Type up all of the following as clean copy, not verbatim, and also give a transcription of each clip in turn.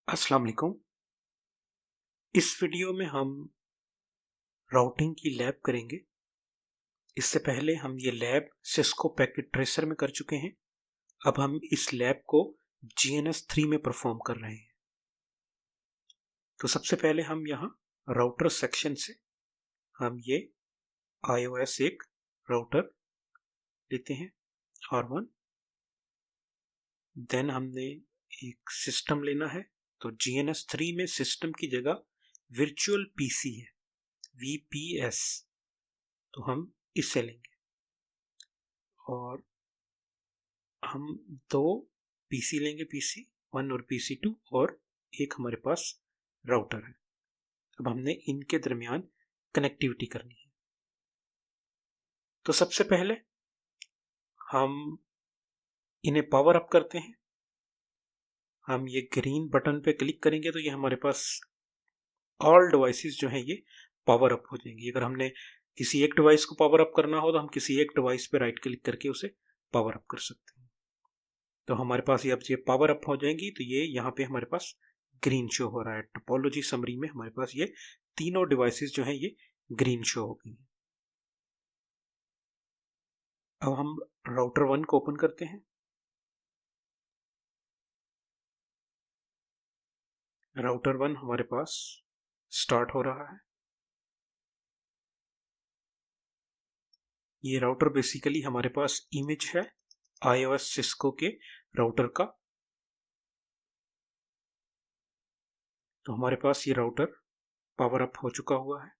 अस्सलाम वालेकुम। इस वीडियो में हम राउटिंग की लैब करेंगे। इससे पहले हम ये लैब सिस्को पैकेट ट्रेसर में कर चुके हैं। अब हम इस लैब को GNS3 में परफॉर्म कर रहे हैं। तो सबसे पहले हम यहाँ राउटर सेक्शन से हम ये iOS एक राउटर लेते हैं R1। देन हमने एक सिस्टम लेना है, तो GNS3 में सिस्टम की जगह वर्चुअल PC है, VPS, तो हम इससे लेंगे। और हम दो PC लेंगे, PC1 और PC2, और एक हमारे पास राउटर है। अब हमने इनके दरमियान कनेक्टिविटी करनी है। तो सबसे पहले हम इन्हें पावर अप करते हैं। हम ये ग्रीन बटन पे क्लिक करेंगे तो ये हमारे पास ऑल डिवाइसेस जो हैं ये पावर अप हो जाएंगी। अगर हमने किसी एक डिवाइस को पावर अप करना हो तो हम किसी एक डिवाइस पे राइट क्लिक करके उसे पावर अप कर सकते हैं। तो हमारे पास ये अब ये पावर अप हो जाएंगी, तो ये यहाँ पे हमारे पास ग्रीन शो हो रहा है। टोपोलॉजी समरी में हमारे पास ये तीनों डिवाइसेस जो हैं ये ग्रीन शो हो गई हैं। अब हम राउटर 1 को ओपन करते हैं। राउटर 1 हमारे पास स्टार्ट हो रहा है। ये राउटर बेसिकली हमारे पास इमेज है iOS सिस्को के राउटर का। तो हमारे पास ये राउटर पावर अप हो चुका हुआ है।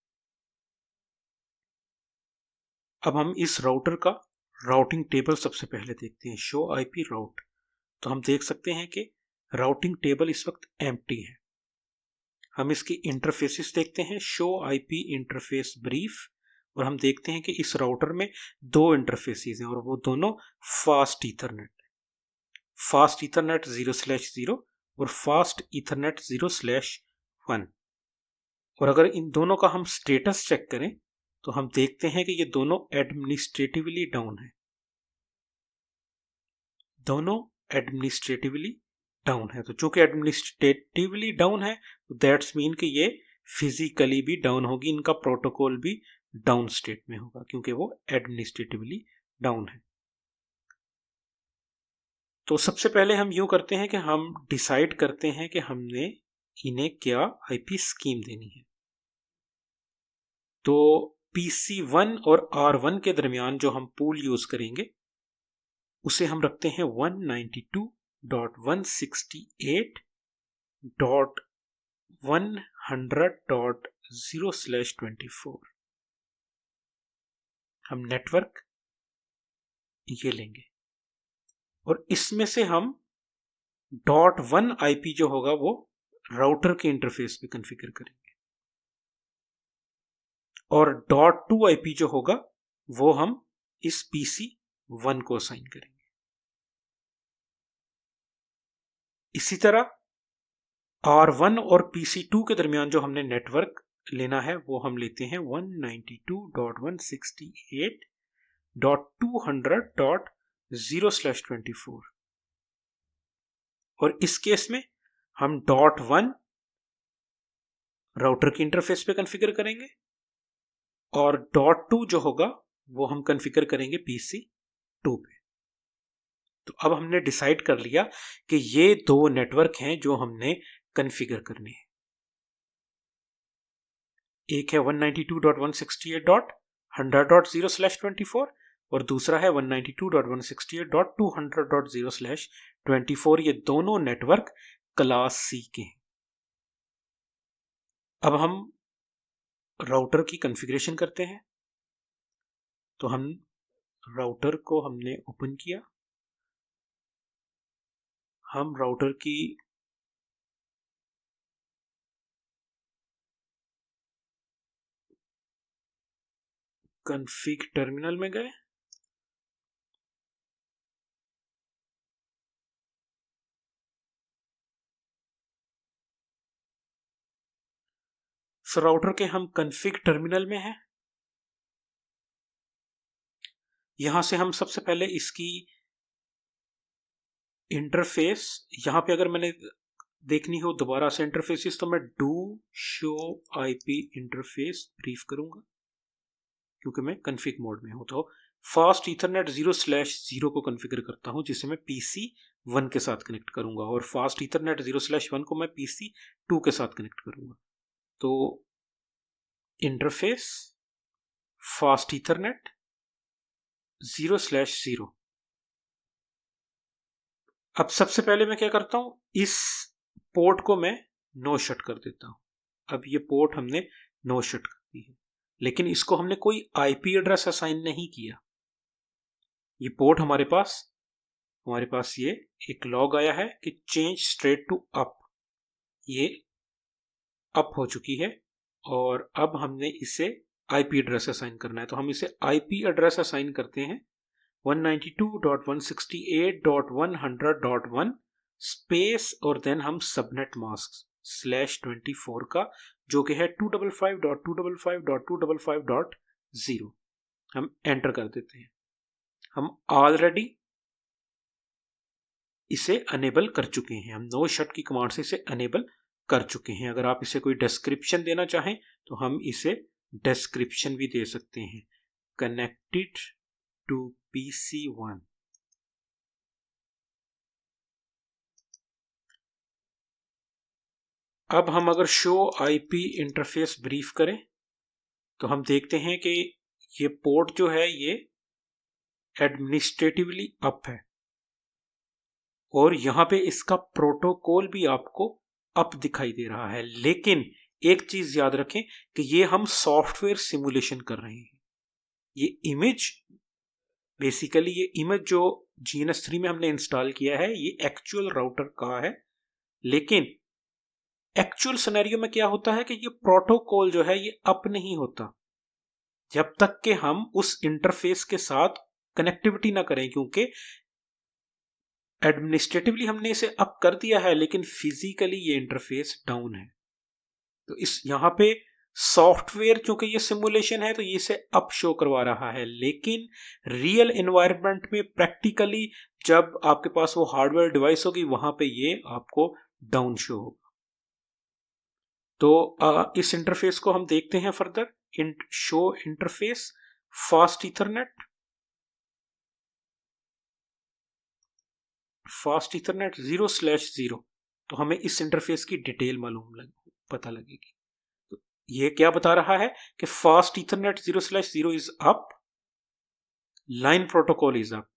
अब हम इस राउटर का राउटिंग टेबल सबसे पहले देखते हैं, शो आईपी राउट। तो हम देख सकते हैं कि राउटिंग टेबल इस वक्त एम्प्टी है। हम इसकी इंटरफेसेस देखते हैं, शो आईपी इंटरफेस ब्रीफ, और हम देखते हैं कि इस राउटर में दो इंटरफेसेस हैं और वो दोनों फास्ट ईथरनेट, फास्ट ईथरनेट 0/0 और फास्ट ईथरनेट 0/1। और अगर इन दोनों का हम स्टेटस चेक करें तो हम देखते हैं कि ये दोनों एडमिनिस्ट्रेटिवली डाउन है। दोनों एडमिनिस्ट्रेटिवली डाउन है। तो चूंकि एडमिनिस्ट्रेटिवली डाउन है तो दैट्स मीन कि ये फिजिकली भी डाउन होगी, इनका प्रोटोकॉल भी डाउन स्टेट में होगा क्योंकि वो एडमिनिस्ट्रेटिवली डाउन है। तो सबसे पहले हम यूं करते हैं कि हम डिसाइड करते हैं कि हमने इन्हें क्या आईपी स्कीम देनी है। तो PC1 और R1 के दरमियान जो हम पूल यूज करेंगे उसे हम रखते हैं 192.168.100.0/24। हम नेटवर्क ये लेंगे और इसमें से हम .1 आईपी जो होगा वो राउटर के इंटरफेस पे कॉन्फ़िगर करेंगे और .2 आईपी जो होगा वो हम इस PC1 को असाइन करेंगे। इसी तरह R1 और PC2 के दरमियान जो हमने नेटवर्क लेना है वो हम लेते हैं 192.168.200.0/24। और इस केस में हम .1 राउटर के इंटरफेस पे कॉन्फ़िगर करेंगे और .2 जो होगा वो हम कॉन्फ़िगर करेंगे PC2 पे। तो अब हमने डिसाइड कर लिया कि ये दो नेटवर्क हैं जो हमने कॉन्फ़िगर करने हैं। एक है 192.168.100.0/24 और दूसरा है 192.168.200.0/24। ये दोनों नेटवर्क क्लास C के हैं। अब हम राउटर की कॉन्फ़िगरेशन करते हैं। तो हम राउटर को हमने ओपन किया। हम राउटर की कॉन्फ़िग टर्मिनल में गए। सो राउटर के हम कॉन्फ़िग टर्मिनल में हैं। यहां से हम सबसे पहले इसकी इंटरफेस, यहां पे अगर मैंने देखनी हो दोबारा से इंटरफेसेस तो मैं do show IP interface brief करूंगा क्योंकि मैं कॉन्फ़िग मोड में हूं। तो फास्ट ईथरनेट 0/0 को कॉन्फ़िगर करता हूं जिसे मैं पीसी 1 के साथ कनेक्ट करूंगा और फास्ट ईथरनेट 0/1 को मैं पीसी 2 के साथ कनेक्ट करूंगा। तो इंटरफेस फास्ट ईथरनेट 0/0। अब सबसे पहले मैं क्या करता हूं, इस पोर्ट को मैं नो शट कर देता हूं। अब ये पोर्ट हमने नो शट कर दी है, लेकिन इसको हमने कोई आईपी एड्रेस असाइन नहीं किया। ये पोर्ट हमारे पास ये एक लॉग आया है कि चेंज स्ट्रेट टू अप, ये अप हो चुकी है और अब हमने इसे आईपी एड्रेस असाइन करना है। तो हम इसे आईपी एड्रेस असाइन करते हैं 192.168.100.1 स्पेस और देन हम सबनेट मास्क /24 का जो कि है 255.255.255.0 हम एंटर कर देते हैं। हम ऑलरेडी इसे अनेबल कर चुके हैं, हम नो शट की कमांड से इसे अनेबल कर चुके हैं। अगर आप इसे कोई डिस्क्रिप्शन देना चाहें तो हम इसे डिस्क्रिप्शन भी दे सकते हैं, कनेक्टेड टू PC1। अब हम अगर शो आईपी इंटरफेस ब्रीफ करें तो हम देखते हैं कि ये पोर्ट जो है ये एडमिनिस्ट्रेटिवली अप है और यहां पे इसका प्रोटोकॉल भी आपको अप दिखाई दे रहा है। लेकिन एक चीज याद रखें कि ये हम सॉफ्टवेयर सिमुलेशन कर रहे हैं। ये इमेज बेसिकली ये इमेज जो GNS3 में हमने इंस्टॉल किया है ये एक्चुअल राउटर का है, लेकिन एक्चुअल सिनेरियो में क्या होता है कि ये प्रोटोकॉल जो है ये अप नहीं होता जब तक कि हम उस इंटरफेस के साथ कनेक्टिविटी ना करें, क्योंकि एडमिनिस्ट्रेटिवली हमने इसे अप कर दिया है लेकिन फिजिकली ये इंटरफेस डाउन है। तो इस यहां पे सॉफ्टवेयर चूंकि ये सिमुलेशन है तो ये इसे अप शो करवा रहा है, लेकिन रियल एनवायरनमेंट में प्रैक्टिकली जब आपके पास वो हार्डवेयर डिवाइस होगी वहां पे ये आपको डाउन शो होगा। तो इस इंटरफेस को हम देखते हैं further. Show interface fast Ethernet 0/0। तो हमें इस इंटरफेस की डिटेल पता लगेगी। तो ये क्या बता रहा है कि fast Ethernet 0/0 is up, line protocol is up.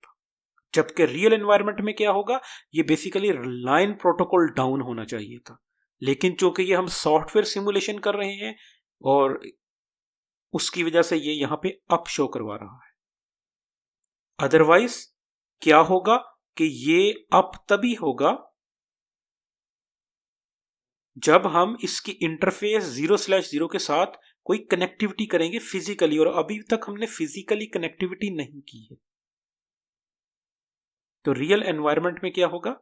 जबकि रियल एनवायरनमेंट में क्या होगा, ये बेसिकली लाइन प्रोटोकॉल डाउन होना चाहिए था, लेकिन चूंकि ये हम सॉफ्टवेयर सिमुलेशन कर रहे हैं और उसकी वजह से ये यहां पे अप शो करवा रहा है। अदरवाइज क्या होगा कि ये अप तभी होगा जब हम इसकी इंटरफेस 0/0 के साथ कोई कनेक्टिविटी करेंगे फिजिकली, और अभी तक हमने फिजिकली कनेक्टिविटी नहीं की है। तो रियल एनवायरनमेंट में क्या होगा,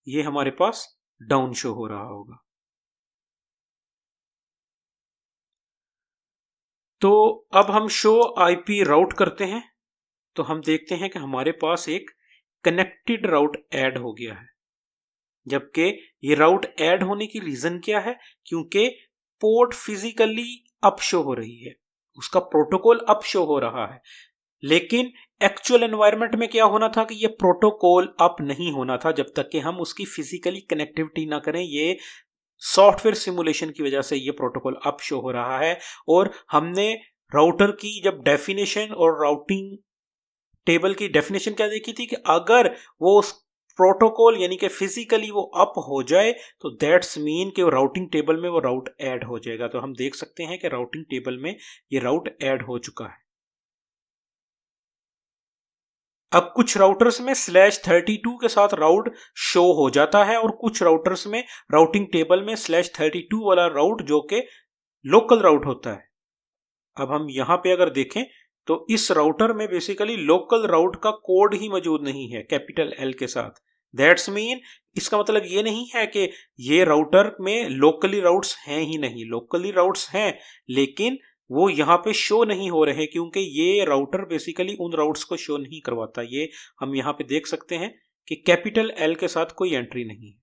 ये हमारे पास डाउन शो हो रहा होगा। तो अब हम शो आईपी राउट करते हैं तो हम देखते हैं कि हमारे पास एक कनेक्टेड राउट ऐड हो गया है। जबकि ये राउट ऐड होने की रीजन क्या है, क्योंकि पोर्ट फिजिकली अप शो हो रही है, उसका प्रोटोकॉल अप शो हो रहा है, लेकिन एक्चुअल एनवायरनमेंट में क्या होना था कि ये प्रोटोकॉल अप नहीं होना था जब तक कि हम उसकी फिजिकली कनेक्टिविटी ना करें। ये सॉफ्टवेयर सिमुलेशन की वजह से ये प्रोटोकॉल अप शो हो रहा है। और हमने राउटर की जब डेफिनेशन और राउटिंग टेबल की डेफिनेशन क्या देखी थी कि अगर वो उस प्रोटोकॉल यानी कि फिजिकली वो अप हो जाए तो दैट्स मीन कि वो राउटिंग टेबल में वो राउट ऐड हो जाएगा। तो हम देख सकते हैं कि राउटिंग टेबल में ये राउट ऐड हो चुका है। अब कुछ राउटर्स में /32 के साथ राउट शो हो जाता है और कुछ राउटर्स में राउटिंग टेबल में /32 वाला राउट जो कि लोकल राउट होता है। अब हम यहां पे अगर देखें तो इस राउटर में बेसिकली लोकल राउट का कोड ही मौजूद नहीं है कैपिटल L के साथ। दैट्स मीन इसका मतलब ये नहीं है कि ये राउटर में लोकली राउट्स हैं ही नहीं, लोकली राउट्स हैं लेकिन वो यहाँ पे शो नहीं हो रहे क्योंकि ये राउटर बेसिकली उन राउट्स को शो नहीं करवाता। ये हम यहाँ पे देख सकते हैं कि कैपिटल L के साथ कोई एंट्री नहीं है।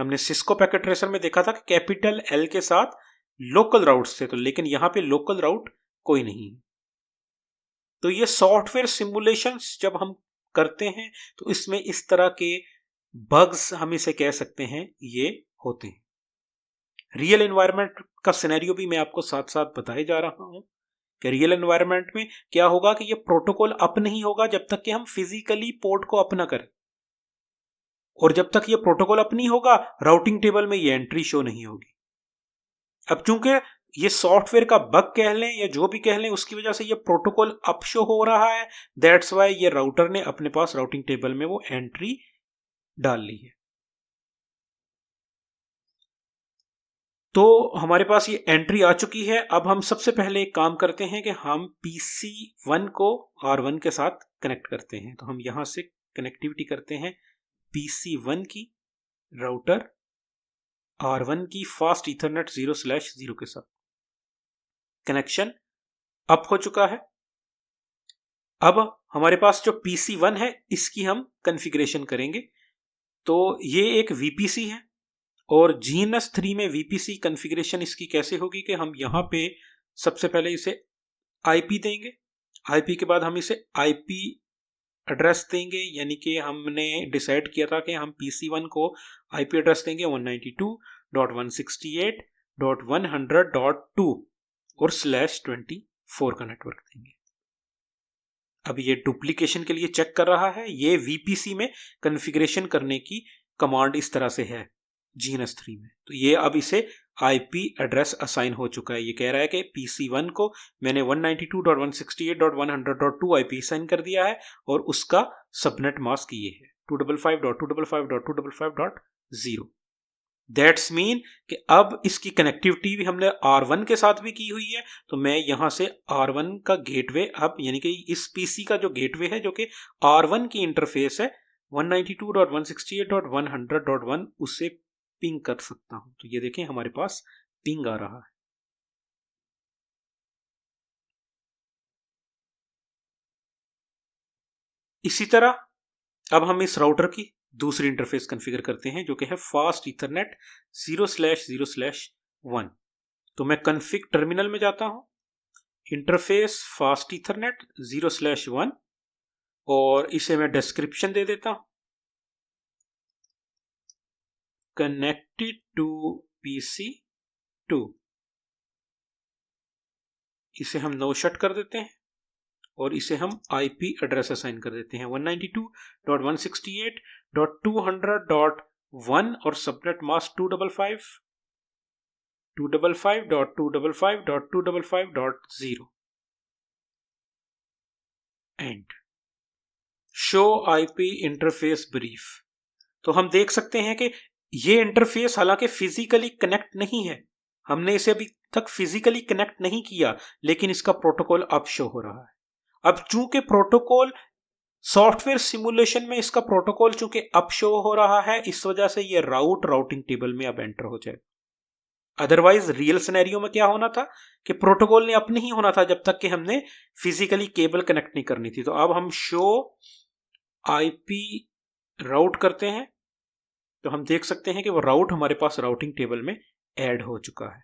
हमने सिस्को पैकेट ट्रेसर में देखा था कि कैपिटल एल के साथ लोकल राउट्स थे, तो लेकिन यहां पे लोकल राउट कोई नहीं है। तो ये सॉफ्टवेयर सिमुलेशंस जब हम करते हैं तो इसमें इस तरह के बग्स हम इसे कह सकते हैं ये होते हैं। रियल एनवायरनमेंट का सिनेरियो भी मैं आपको साथ साथ बताए जा रहा हूं कि रियल एनवायरनमेंट में क्या होगा कि ये प्रोटोकॉल अप नहीं होगा जब तक कि हम फिजिकली पोर्ट को अप ना करें, और जब तक ये प्रोटोकॉल अप नहीं होगा राउटिंग टेबल में ये एंट्री शो नहीं होगी। अब चूंकि ये सॉफ्टवेयर का बग कह लें या जो भी कह लें, उसकी वजह से ये प्रोटोकॉल अप शो हो रहा है, दैट्स वाई ये राउटर ने अपने पास राउटिंग टेबल में वो एंट्री डाल ली है। तो हमारे पास ये एंट्री आ चुकी है। अब हम सबसे पहले एक काम करते हैं कि हम PC1 को R1 के साथ कनेक्ट करते हैं। तो हम यहां से कनेक्टिविटी करते हैं PC1 की राउटर R1 की फास्ट ईथरनेट 0/0 के साथ। कनेक्शन अप हो चुका है। अब हमारे पास जो PC1 है इसकी हम कॉन्फ़िगरेशन करेंगे। तो ये एक VPC है और GNS3 में VPC कॉन्फ़िगरेशन इसकी कैसे होगी कि हम यहाँ पे सबसे पहले इसे IP देंगे, IP के बाद हम इसे IP एड्रेस देंगे, यानी कि हमने डिसाइड किया था कि हम PC1 को IP एड्रेस देंगे 192.168.100.2 और /24 का नेटवर्क देंगे। अब ये डुप्लीकेशन के लिए चेक कर रहा है। ये VPC में कॉन्फ़िगरेशन करने की कमांड इस तरह से है GNS3 में। तो ये अब इसे IP एड्रेस असाइन हो चुका है। ये कह रहा है कि PC1 को मैंने 192.168.100.2 IP असाइन कर दिया है और उसका सबनेट मास्क ये है 255.255.255.0। दैट्स मीन कि अब इसकी कनेक्टिविटी भी हमने R1 के साथ भी की हुई है। तो मैं यहां से R1 का गेटवे अब, यानी कि इस PC का जो गेटवे है जो कि R1 की इंटरफेस है 192.168.100.1 उससे पिंग कर सकता हूं। तो ये देखें हमारे पास पिंग आ रहा है। इसी तरह अब हम इस राउटर की दूसरी इंटरफेस कॉन्फ़िगर करते हैं जो कि है फास्ट ईथरनेट 0/0/1। तो मैं कॉन्फ़िग टर्मिनल में जाता हूं, इंटरफेस फास्ट ईथरनेट 0/1 और इसे मैं डिस्क्रिप्शन दे देता हूं, कनेक्टेड टू PC2। इसे हम नो शट कर देते हैं और इसे हम IP एड्रेस असाइन कर देते हैं 192.168.200.1 और subnet mask 255.255.255.0 and show IP interface brief. तो हम देख सकते हैं कि ये इंटरफेस हालांकि फिजिकली कनेक्ट नहीं है, हमने इसे अभी तक फिजिकली कनेक्ट नहीं किया, लेकिन इसका प्रोटोकॉल अब शो हो रहा है। अब चूंकि प्रोटोकॉल सॉफ्टवेयर सिमुलेशन में इसका प्रोटोकॉल चूंकि अब शो हो रहा है, इस वजह से ये राउटिंग टेबल में अब एंटर हो जाए। अदरवाइज रियल सिनेरियो में क्या होना था कि प्रोटोकॉल ने अप नहीं होना था जब तक कि हमने फिजिकली केबल कनेक्ट नहीं करनी थी। तो अब हम शो IP राउट करते हैं तो हम देख सकते हैं कि वो राउट हमारे पास राउटिंग टेबल में ऐड हो चुका है।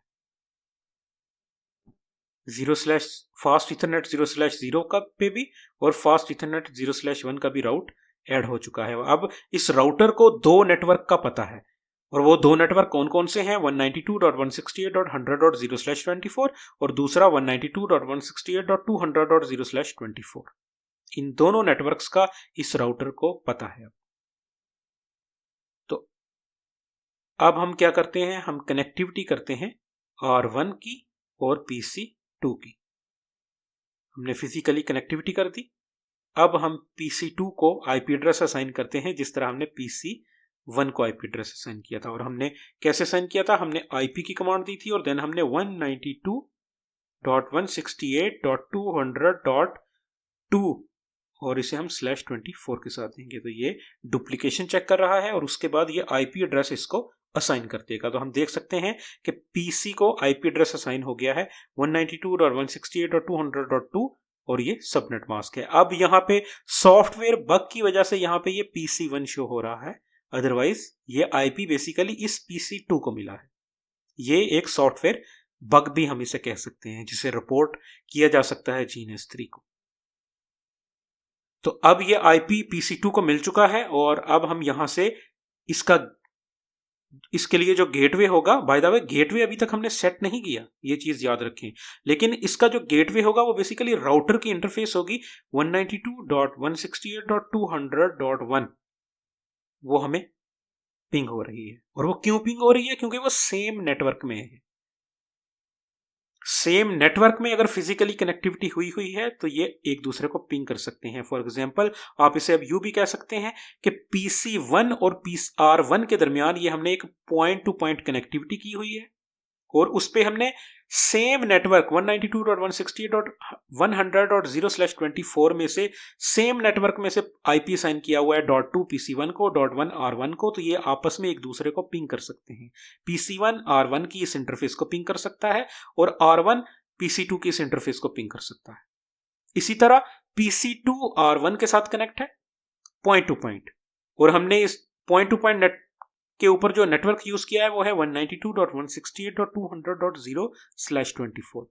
फास्ट इथरनेट 0/0 का पे भी और फास्ट इथरनेट 0/1 का भी राउट ऐड हो चुका है। अब इस राउटर को दो नेटवर्क का पता है और वो दो नेटवर्क कौन कौन से हैं, 192.168.100.0/24 और दूसरा 192.168.200.0/24। इन दोनों नेटवर्क्स का इस राउटर को पता है। तो अब हम क्या करते हैं, हम कनेक्टिविटी करते हैं R1 की और PC2 की। हमने फिजिकली कनेक्टिविटी कर दी। अब हम PC2 को IP एड्रेस असाइन करते हैं जिस तरह हमने PC1 को IP एड्रेस असाइन किया था। और हमने कैसे असाइन किया था, हमने IP की कमांड दी थी और देन हमने 192.168.200.2 और इसे हम /24 के साथ देंगे। तो ये डुप्लीकेशन चेक कर रहा है और उसके बाद ये IP एड्रेस इसको असाइन कर देगा। तो हम देख सकते हैं कि PC को IP एड्रेस असाइन हो गया है 192.168.200.2 और ये सबनेट मास्क है। अब यहाँ पे सॉफ्टवेयर बग की वजह से यहाँ पे ये PC1 शो हो रहा है अदरवाइज ये आईपी बेसिकली इस PC2 को मिला है। ये एक सॉफ्टवेयर बग भी हम इसे कह सकते हैं, जिसे रिपोर्ट किया जा सकता है GNS3 को। तो अब ये आईपी PC2 को मिल चुका है, और अब हम यहां से इसके लिए जो गेटवे होगा, बाय द वे गेटवे अभी तक हमने सेट नहीं किया, ये चीज याद रखें। लेकिन इसका जो गेटवे होगा वो बेसिकली राउटर की इंटरफेस होगी 192.168.200.1, वो हमें पिंग हो रही है। और वो क्यों पिंग हो रही है? क्योंकि वो सेम नेटवर्क में है। सेम नेटवर्क में अगर फिजिकली कनेक्टिविटी हुई हुई है तो ये एक दूसरे को पिंग कर सकते हैं। फॉर एग्जांपल आप इसे अब यू भी कह सकते हैं कि PC1 और PR1 के दरमियान ये हमने एक पॉइंट टू पॉइंट कनेक्टिविटी की हुई है, और उस पे हमने सेम नेटवर्क 192.168.100.0/24 में से सेम नेटवर्क में से आईपी असाइन किया हुआ है .2 PC1 को, .1 R1 को। तो ये आपस में एक दूसरे को पिंग कर सकते हैं। PC1 R1 की इस इंटरफेस को पिंग कर सकता है, और R1 PC2 की इस इंटरफेस को पिंग कर सकता है। इसी तरह PC2 R1 के साथ कनेक्ट है पॉइंट टू पॉइंट, और हमने इस पॉइंट टू पॉइंट नेट के ऊपर जो नेटवर्क यूज किया है वो है 192.168.200.0/24,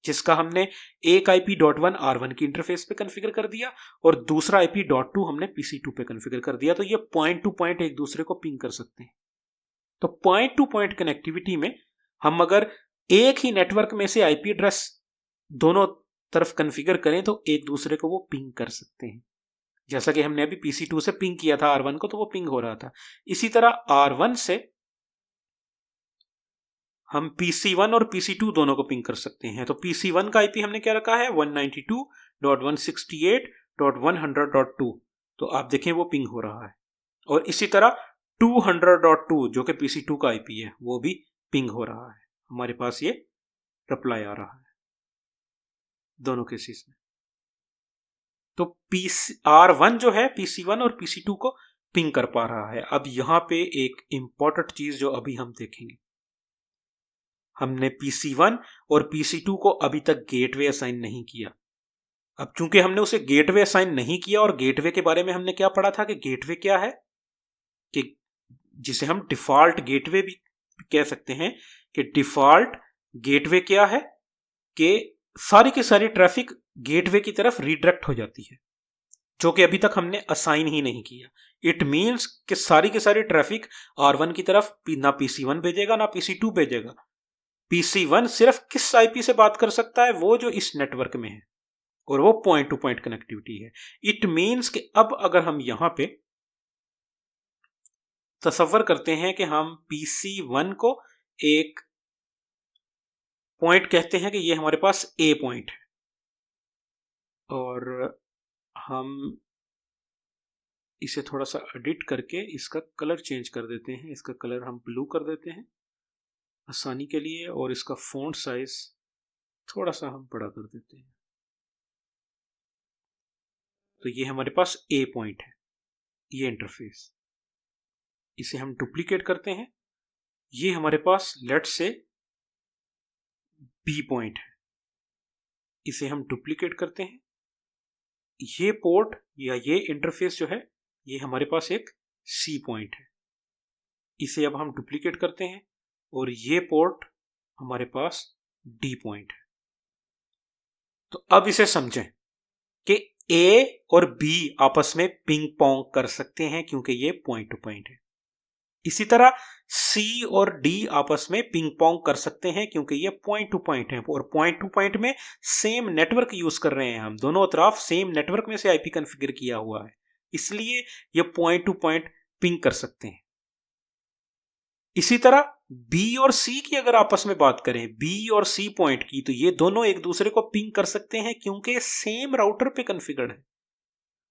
जिसका हमने एक IP .1 R1 की इंटरफेस पे कॉन्फ़िगर कर दिया, और दूसरा IP .2 हमने PC2 पे कॉन्फ़िगर कर दिया। तो ये पॉइंट टू पॉइंट एक दूसरे को पिंग कर सकते हैं। तो पॉइंट टू पॉइंट कनेक्टिविटी में हम अगर एक ही नेटवर्क में से IP एड्रेस दोनों तरफ कॉन्फ़िगर करें तो एक दूसरे को वो पिंग कर सकते हैं। जैसा कि हमने अभी PC2 से पिंग किया था R1 को, तो वो पिंग हो रहा था। इसी तरह R1 से हम PC1 और PC2 दोनों को पिंग कर सकते हैं। तो PC1 का IP हमने क्या रखा है 192.168.100.2, तो आप देखें वो पिंग हो रहा है। और इसी तरह 200.2 जो कि PC2 का IP है वो भी पिंग हो रहा है। हमारे पास ये रिप्लाई आ रहा है दोनों केसेस में। तो R1 जो है PC1 और PC2 को पिंग कर पा रहा है। अब यहां पे एक इंपॉर्टेंट चीज जो अभी हम देखेंगे, हमने PC1 और PC2 को अभी तक गेटवे असाइन नहीं किया। अब चूंकि हमने उसे गेटवे असाइन नहीं किया, और गेटवे के बारे में हमने क्या पढ़ा था कि गेटवे क्या है, कि जिसे हम डिफॉल्ट गेटवे भी कह सकते हैं, कि डिफॉल्ट गेटवे क्या है कि सारी की सारी ट्रैफिक गेटवे की तरफ रिडायरेक्ट हो जाती है, जो कि अभी तक हमने असाइन ही नहीं किया। इट मीन्स कि सारी की सारी ट्रैफिक R1 की तरफ ना PC1 भेजेगा ना PC2 भेजेगा। PC1 सिर्फ किस IP से बात कर सकता है, वो जो इस नेटवर्क में है, और वो पॉइंट टू पॉइंट कनेक्टिविटी है। इट मीन्स कि अब अगर हम यहां पे तसव्वुर करते हैं कि हम PC1 को एक पॉइंट कहते हैं कि ये हमारे पास A पॉइंट है, और हम इसे थोड़ा सा एडिट करके इसका कलर चेंज कर देते हैं। इसका कलर हम ब्लू कर देते हैं आसानी के लिए, और इसका फॉन्ट साइज थोड़ा सा हम बड़ा कर देते हैं। तो ये हमारे पास A पॉइंट है, ये इंटरफेस। इसे हम डुप्लीकेट करते हैं। ये हमारे पास लेट्स से B पॉइंट है, इसे हम डुप्लीकेट करते हैं। ये पोर्ट या ये इंटरफेस जो है ये हमारे पास एक C पॉइंट है, इसे अब हम डुप्लीकेट करते हैं, और ये पोर्ट हमारे पास D पॉइंट है। तो अब इसे समझें कि A और B आपस में पिंग पोंग कर सकते हैं क्योंकि ये पॉइंट टू पॉइंट है। इसी तरह C और D आपस में पिंग पोंग कर सकते हैं क्योंकि ये पॉइंट टू पॉइंट है, और पॉइंट टू पॉइंट में सेम नेटवर्क यूज कर रहे हैं हम, दोनों तरफ सेम नेटवर्क में से IP कॉन्फ़िगर किया हुआ है, इसलिए ये पॉइंट टू पॉइंट पिंग कर सकते हैं। इसी तरह B और C की अगर आपस में बात करें, B और C पॉइंट की, तो ये दोनों एक दूसरे को पिंग कर सकते हैं क्योंकि सेम राउटर पे कॉन्फ़िगर्ड है,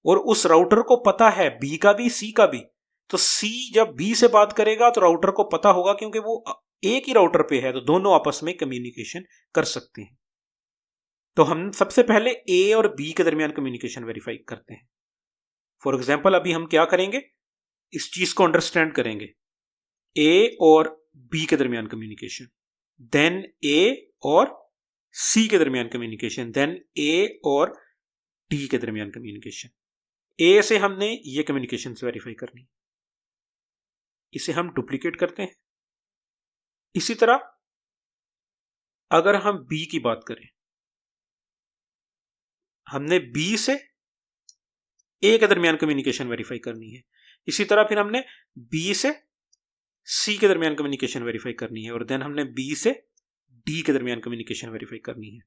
और उस राउटर को पता है B का भी C का भी। तो C जब B से बात करेगा तो राउटर को पता होगा, क्योंकि वो एक ही राउटर पे है, तो दोनों आपस में कम्युनिकेशन कर सकते हैं। तो हम सबसे पहले A और B के दरमियान कम्युनिकेशन वेरीफाई करते हैं। फॉर एग्जाम्पल अभी हम क्या करेंगे, इस चीज को अंडरस्टैंड करेंगे। A और B के दरमियान कम्युनिकेशन, देन A और C के दरमियान कम्युनिकेशन, देन A और D के दरमियान कम्युनिकेशन। A से हमने ये कम्युनिकेशन वेरीफाई करनी। इसे हम डुप्लीकेट करते हैं। इसी तरह अगर हम बी की बात करें, हमने बी से ए के दरमियान कम्युनिकेशन वेरीफाई करनी है। इसी तरह फिर हमने बी से सी के दरमियान कम्युनिकेशन वेरीफाई करनी है, और देन हमने बी से डी के दरमियान कम्युनिकेशन वेरीफाई करनी है।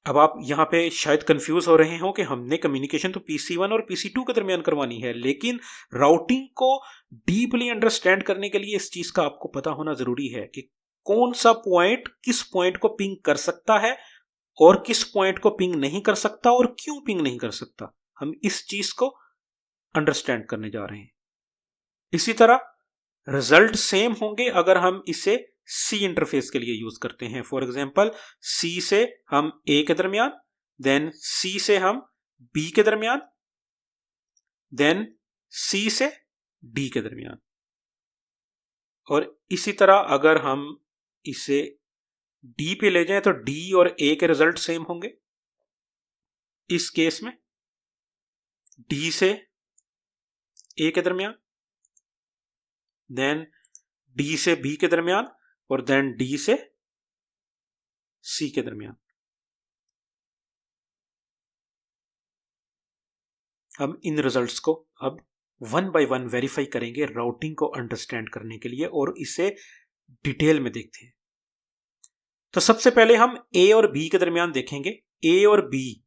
अब आप यहां पे शायद कंफ्यूज हो रहे हो कि हमने कम्युनिकेशन तो PC1 और PC2 के दरमियान करवानी है, लेकिन राउटिंग को डीपली अंडरस्टैंड करने के लिए इस चीज का आपको पता होना जरूरी है कि कौन सा पॉइंट किस पॉइंट को पिंग कर सकता है और किस पॉइंट को पिंग नहीं कर सकता और क्यों पिंग नहीं कर सकता। हम इस चीज को अंडरस्टैंड करने जा रहे हैं। इसी तरह रिजल्ट सेम होंगे अगर हम इसे सी इंटरफेस के लिए यूज करते हैं। फॉर एग्जांपल, सी से हम ए के दरमियान, देन सी से हम बी के दरमियान, देन सी से डी के दरमियान। और इसी तरह अगर हम इसे डी पे ले जाएं तो डी और ए के रिजल्ट सेम होंगे। इस केस में डी से ए के दरमियान, देन डी से बी के दरमियान, और देन डी से सी के दरमियान। हम इन रिजल्ट्स को अब वन बाय वन वेरीफाई करेंगे राउटिंग को अंडरस्टैंड करने के लिए, और इसे डिटेल में देखते हैं। तो सबसे पहले हम ए और बी के दरमियान देखेंगे। ए और बी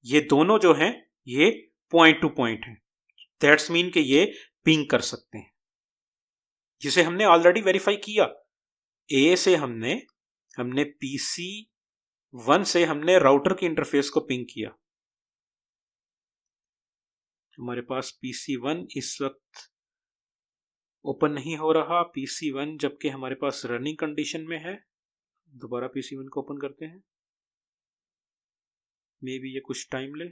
ये दोनों जो हैं ये पॉइंट टू पॉइंट हैं। दैट्स मीन कि ये पिंग कर सकते हैं, जिसे हमने ऑलरेडी वेरीफाई किया। ए से हमने PC1 से हमने राउटर की इंटरफेस को पिंग किया। हमारे पास PC1 इस वक्त ओपन नहीं हो रहा। PC1 जबकि हमारे पास रनिंग कंडीशन में है। दोबारा PC1 को ओपन करते हैं, मे बी ये कुछ टाइम ले।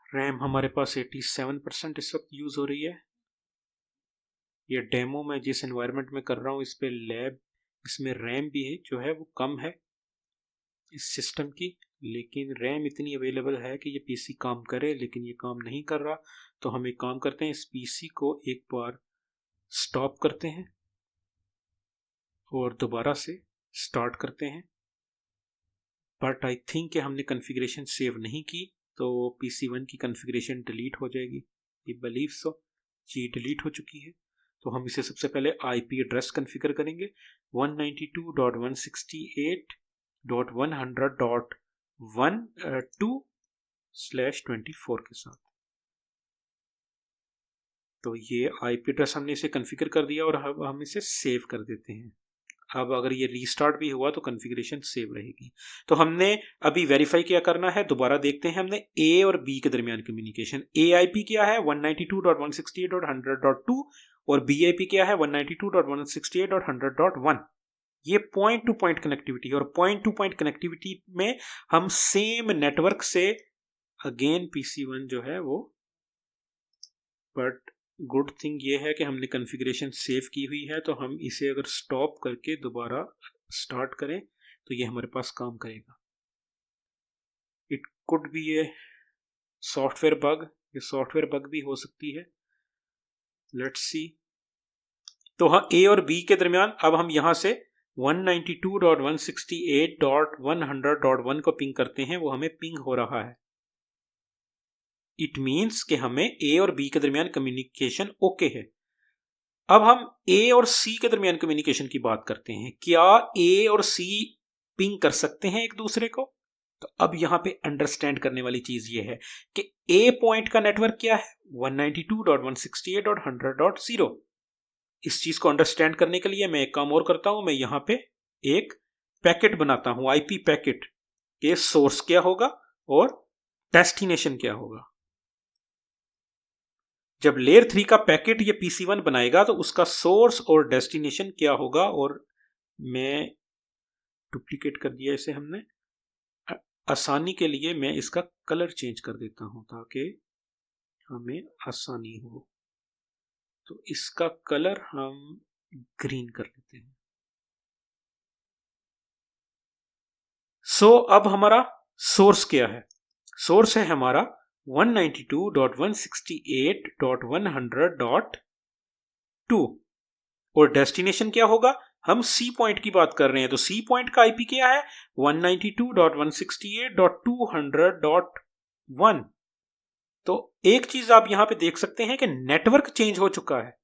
रैम हमारे पास 87% इस वक्त यूज हो रही है। ये डेमो मैं जिस एनवायरनमेंट में कर रहा हूँ इस पे लैब, इसमें रैम भी है जो है वो कम है इस सिस्टम की, लेकिन रैम इतनी अवेलेबल है कि ये PC काम करे, लेकिन ये काम नहीं कर रहा। तो हम एक काम करते हैं, इस PC को एक बार स्टॉप करते हैं और दोबारा से स्टार्ट करते हैं। बट आई थिंक कि हमने कॉन्फ़िगरेशन सेव नहीं की, तो PC1 की कॉन्फ़िगरेशन डिलीट हो जाएगी। I believe so ji delete हो चुकी है। तो हम इसे सबसे पहले IP एड्रेस कॉन्फ़िगर करेंगे 192.168.100.112/24 के साथ। तो ये IP एड्रेस हमने इसे कॉन्फ़िगर कर दिया, और अब हम इसे सेव कर देते हैं। अब अगर ये रीस्टार्ट भी हुआ तो कॉन्फ़िगरेशन सेव रहेगी। तो हमने अभी वेरीफाई क्या करना है, दोबारा देखते हैं। हमने ए और बी के दरमियान कम्युनिकेशन, AIP क्या है 192.168.100.2 और BIP क्या है 192.168.100.1। ये पॉइंट टू पॉइंट कनेक्टिविटी, और पॉइंट टू पॉइंट कनेक्टिविटी में हम सेम नेटवर्क से अगेन PC1 जो है वो, बट गुड थिंग ये है कि हमने कॉन्फ़िगरेशन सेव की हुई है। तो हम इसे अगर स्टॉप करके दोबारा स्टार्ट करें तो ये हमारे पास काम करेगा। It could be a software bug, ये सॉफ्टवेयर बग भी हो सकती है। Let's see. तो हाँ, ए और बी के दरमियान अब हम यहां से 192.168.100.1 को पिंग करते हैं, वो हमें पिंग हो रहा है। इट मीन्स कि हमें ए और बी के दरमियान कम्युनिकेशन ओके है। अब हम ए और सी के दरमियान कम्युनिकेशन की बात करते हैं। क्या ए और सी पिंग कर सकते हैं एक दूसरे को? तो अब यहां पे अंडरस्टैंड करने वाली चीज ये है कि ए पॉइंट का नेटवर्क क्या है 192.168.100.0। इस चीज को अंडरस्टैंड करने के लिए मैं एक काम और करता हूं, मैं यहां पे एक पैकेट बनाता हूं, IP पैकेट के सोर्स क्या होगा और डेस्टिनेशन क्या होगा। जब लेयर 3 का पैकेट ये PC1 बनाएगा तो उसका सोर्स और डेस्टिनेशन क्या होगा, और मैं डुप्लीकेट कर दिया इसे हमने। आसानी के लिए मैं इसका कलर चेंज कर देता हूं ताकि हमें आसानी हो। तो इसका कलर हम ग्रीन कर लेते हैं। सो अब हमारा सोर्स क्या है? सोर्स है हमारा 192.168.100.2 और डेस्टिनेशन क्या होगा? हम सी पॉइंट की बात कर रहे हैं, तो सी पॉइंट का आईपी क्या है? 192.168.200.1। तो एक चीज आप यहां पे देख सकते हैं कि नेटवर्क चेंज हो चुका है।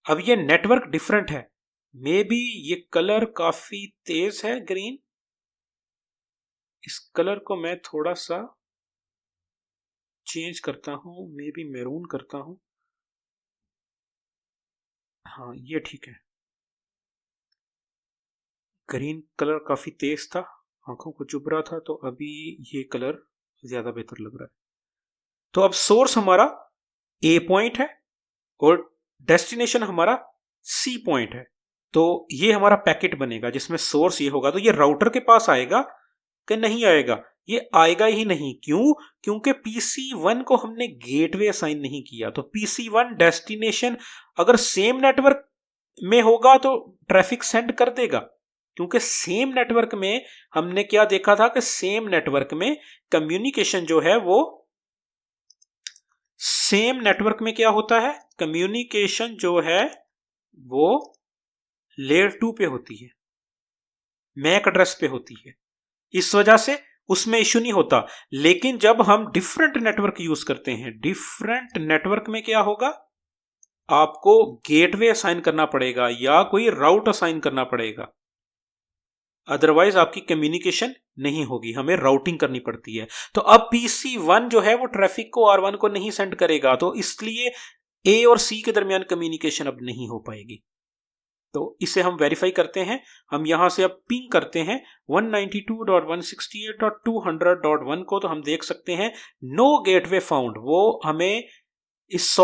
अब ये नेटवर्क डिफरेंट है। मे बी ये कलर काफी तेज है ग्रीन, इस कलर को मैं थोड़ा सा चेंज करता हूं, मे बी मैरून करता हूं। हाँ ये ठीक है। ग्रीन कलर काफी तेज था, आंखों को चुभ रहा था, तो अभी ये कलर ज्यादा बेहतर लग रहा है। तो अब सोर्स हमारा ए पॉइंट है और डेस्टिनेशन हमारा सी पॉइंट है। तो ये हमारा पैकेट बनेगा जिसमें सोर्स ये होगा। तो ये राउटर के पास आएगा कि नहीं आएगा? ये आएगा ही नहीं। क्यों? क्योंकि PC1 को हमने गेटवे असाइन नहीं किया। तो PC1 डेस्टिनेशन अगर सेम नेटवर्क में होगा तो ट्रैफिक सेंड कर देगा, क्योंकि सेम नेटवर्क में हमने क्या देखा था कि सेम नेटवर्क में कम्युनिकेशन जो है वो सेम नेटवर्क में क्या होता है? कम्युनिकेशन जो है वो लेयर 2 पे होती है, मैक एड्रेस पे होती है। इस वजह से उसमें इश्यू नहीं होता। लेकिन जब हम डिफरेंट नेटवर्क यूज करते हैं, डिफरेंट नेटवर्क में क्या होगा? आपको गेटवे असाइन करना पड़ेगा या कोई राउट असाइन करना पड़ेगा, अदरवाइज आपकी कम्युनिकेशन नहीं होगी, हमें राउटिंग करनी पड़ती है। तो अब PC1 जो है वो ट्रैफिक को R1 को नहीं सेंड करेगा, तो इसलिए A और C के दरमियान कम्युनिकेशन अब नहीं हो पाएगी। तो इसे हम वेरीफाई करते हैं। हम यहां से अब पिंग करते हैं 192.168.200.1 को, तो हम देख सकते हैं नो गेटवे फाउंड। वो हमें इस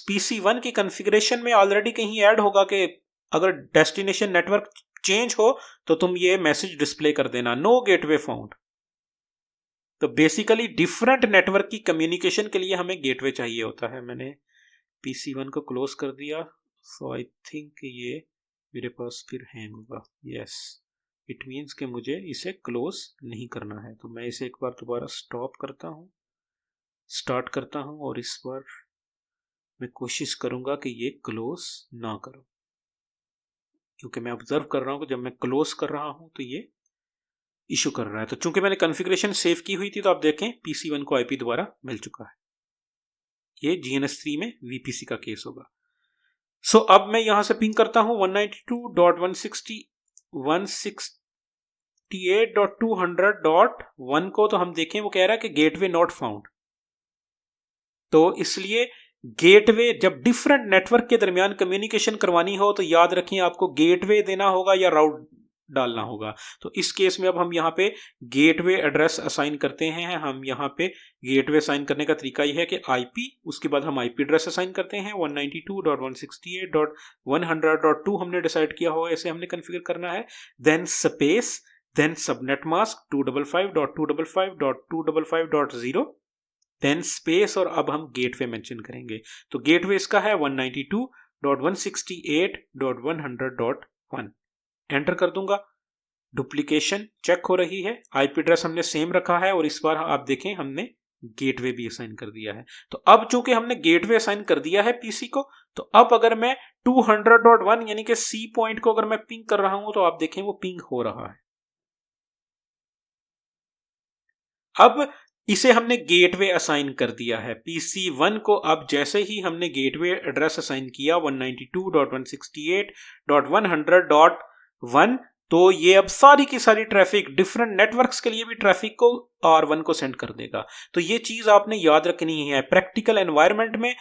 PC1 की कॉन्फ़िगरेशन में ऑलरेडी कहीं ऐड होगा कि अगर डेस्टिनेशन नेटवर्क चेंज हो तो तुम ये मैसेज डिस्प्ले कर देना, नो गेटवे फाउंड। तो बेसिकली डिफरेंट नेटवर्क की कम्युनिकेशन के लिए हमें गेटवे चाहिए होता है। मैंने PC1 को क्लोज कर दिया, सो आई थिंक ये मेरे पास फिर हैंग होगा। यस, इट मीन्स कि मुझे इसे क्लोज नहीं करना है। तो मैं इसे एक बार दोबारा स्टॉप करता हूँ, स्टार्ट करता हूँ, और इस बार मैं कोशिश करूंगा कि ये क्लोज ना करो, क्योंकि मैं ऑब्जर्व कर रहा हूं कि जब मैं क्लोज कर रहा हूं तो ये इशू कर रहा है। तो चूंकि मैंने कॉन्फ़िगरेशन सेव की हुई थी, तो आप देखें PC1 को IP दोबारा मिल चुका है। ये GNS3 में VPC का केस होगा। सो अब मैं यहां से पिंग करता हूं 192.168.200.1 को, तो हम देखें वो कह रहा है कि गेटवे नॉट फाउंड। तो इसलिए गेटवे, जब डिफरेंट नेटवर्क के दरमियान कम्युनिकेशन करवानी हो तो याद रखें आपको गेटवे देना होगा या राउट डालना होगा। तो इस केस में अब हम यहाँ पे गेटवे एड्रेस असाइन करते हैं। हम यहाँ पे गेटवे असाइन करने का तरीका ये है कि IP, उसके बाद हम IP एड्रेस असाइन करते हैं 192.168.100.2 हमने डिसाइड किया हो, ऐसे हमने कॉन्फ़िगर करना है। Then space, then subnet mask 255.255.255.0, then space, और अब हम गेटवे मेंशन करेंगे। तो गेटवे इसका है 192.168.100.1। एंटर कर दूंगा, डुप्लीकेशन चेक हो रही है, IP एड्रेस हमने सेम रखा है, और इस बार आप देखें हमने गेटवे भी असाइन कर दिया है। तो अब चूंकि हमने गेटवे असाइन कर दिया है PC को, तो अब अगर मैं 200.1 यानी कि C पॉइंट को अगर मैं पिंग कर रहा हूं तो आप देखें वो पिंग हो रहा है। अब इसे हमने गेटवे असाइन कर दिया है PC1 को। अब जैसे ही हमने गेटवे एड्रेस असाइन किया 192.168.100.1, तो ये अब सारी की सारी ट्रैफिक डिफरेंट नेटवर्क्स के लिए भी ट्रैफिक को R1 को सेंड कर देगा। तो ये चीज आपने याद रखनी है। प्रैक्टिकल एनवायरनमेंट में,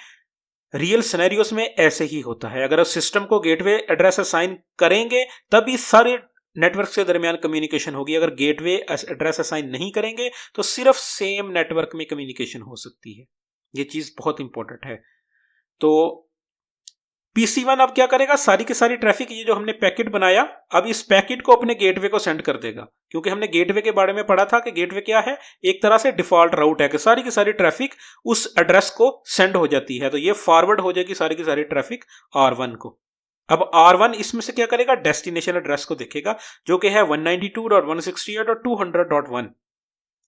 रियल सिनेरियोस में ऐसे ही होता है। अगर सिस्टम को गेटवे एड्रेस असाइन करेंगे तभी सारे नेटवर्क के दरमियान कम्युनिकेशन होगी। अगर गेटवे एड्रेस असाइन नहीं करेंगे तो सिर्फ सेम नेटवर्क में कम्युनिकेशन हो सकती है। ये चीज बहुत इंपॉर्टेंट है। तो PC1 अब क्या करेगा, सारी की सारी ट्रैफिक, ये जो हमने पैकेट बनाया, अब इस पैकेट को अपने गेटवे को सेंड कर देगा। क्योंकि हमने गेटवे के बारे में पढ़ा था कि गेटवे क्या है, एक तरह से डिफॉल्ट राउट है कि सारी की सारी ट्रैफिक उस एड्रेस को सेंड हो जाती है। तो ये फॉरवर्ड हो जाएगी सारी की सारी ट्रैफिक R1 को। अब R1 इसमें से क्या करेगा, डेस्टिनेशन एड्रेस को देखेगा जो कि है 192.168.200.1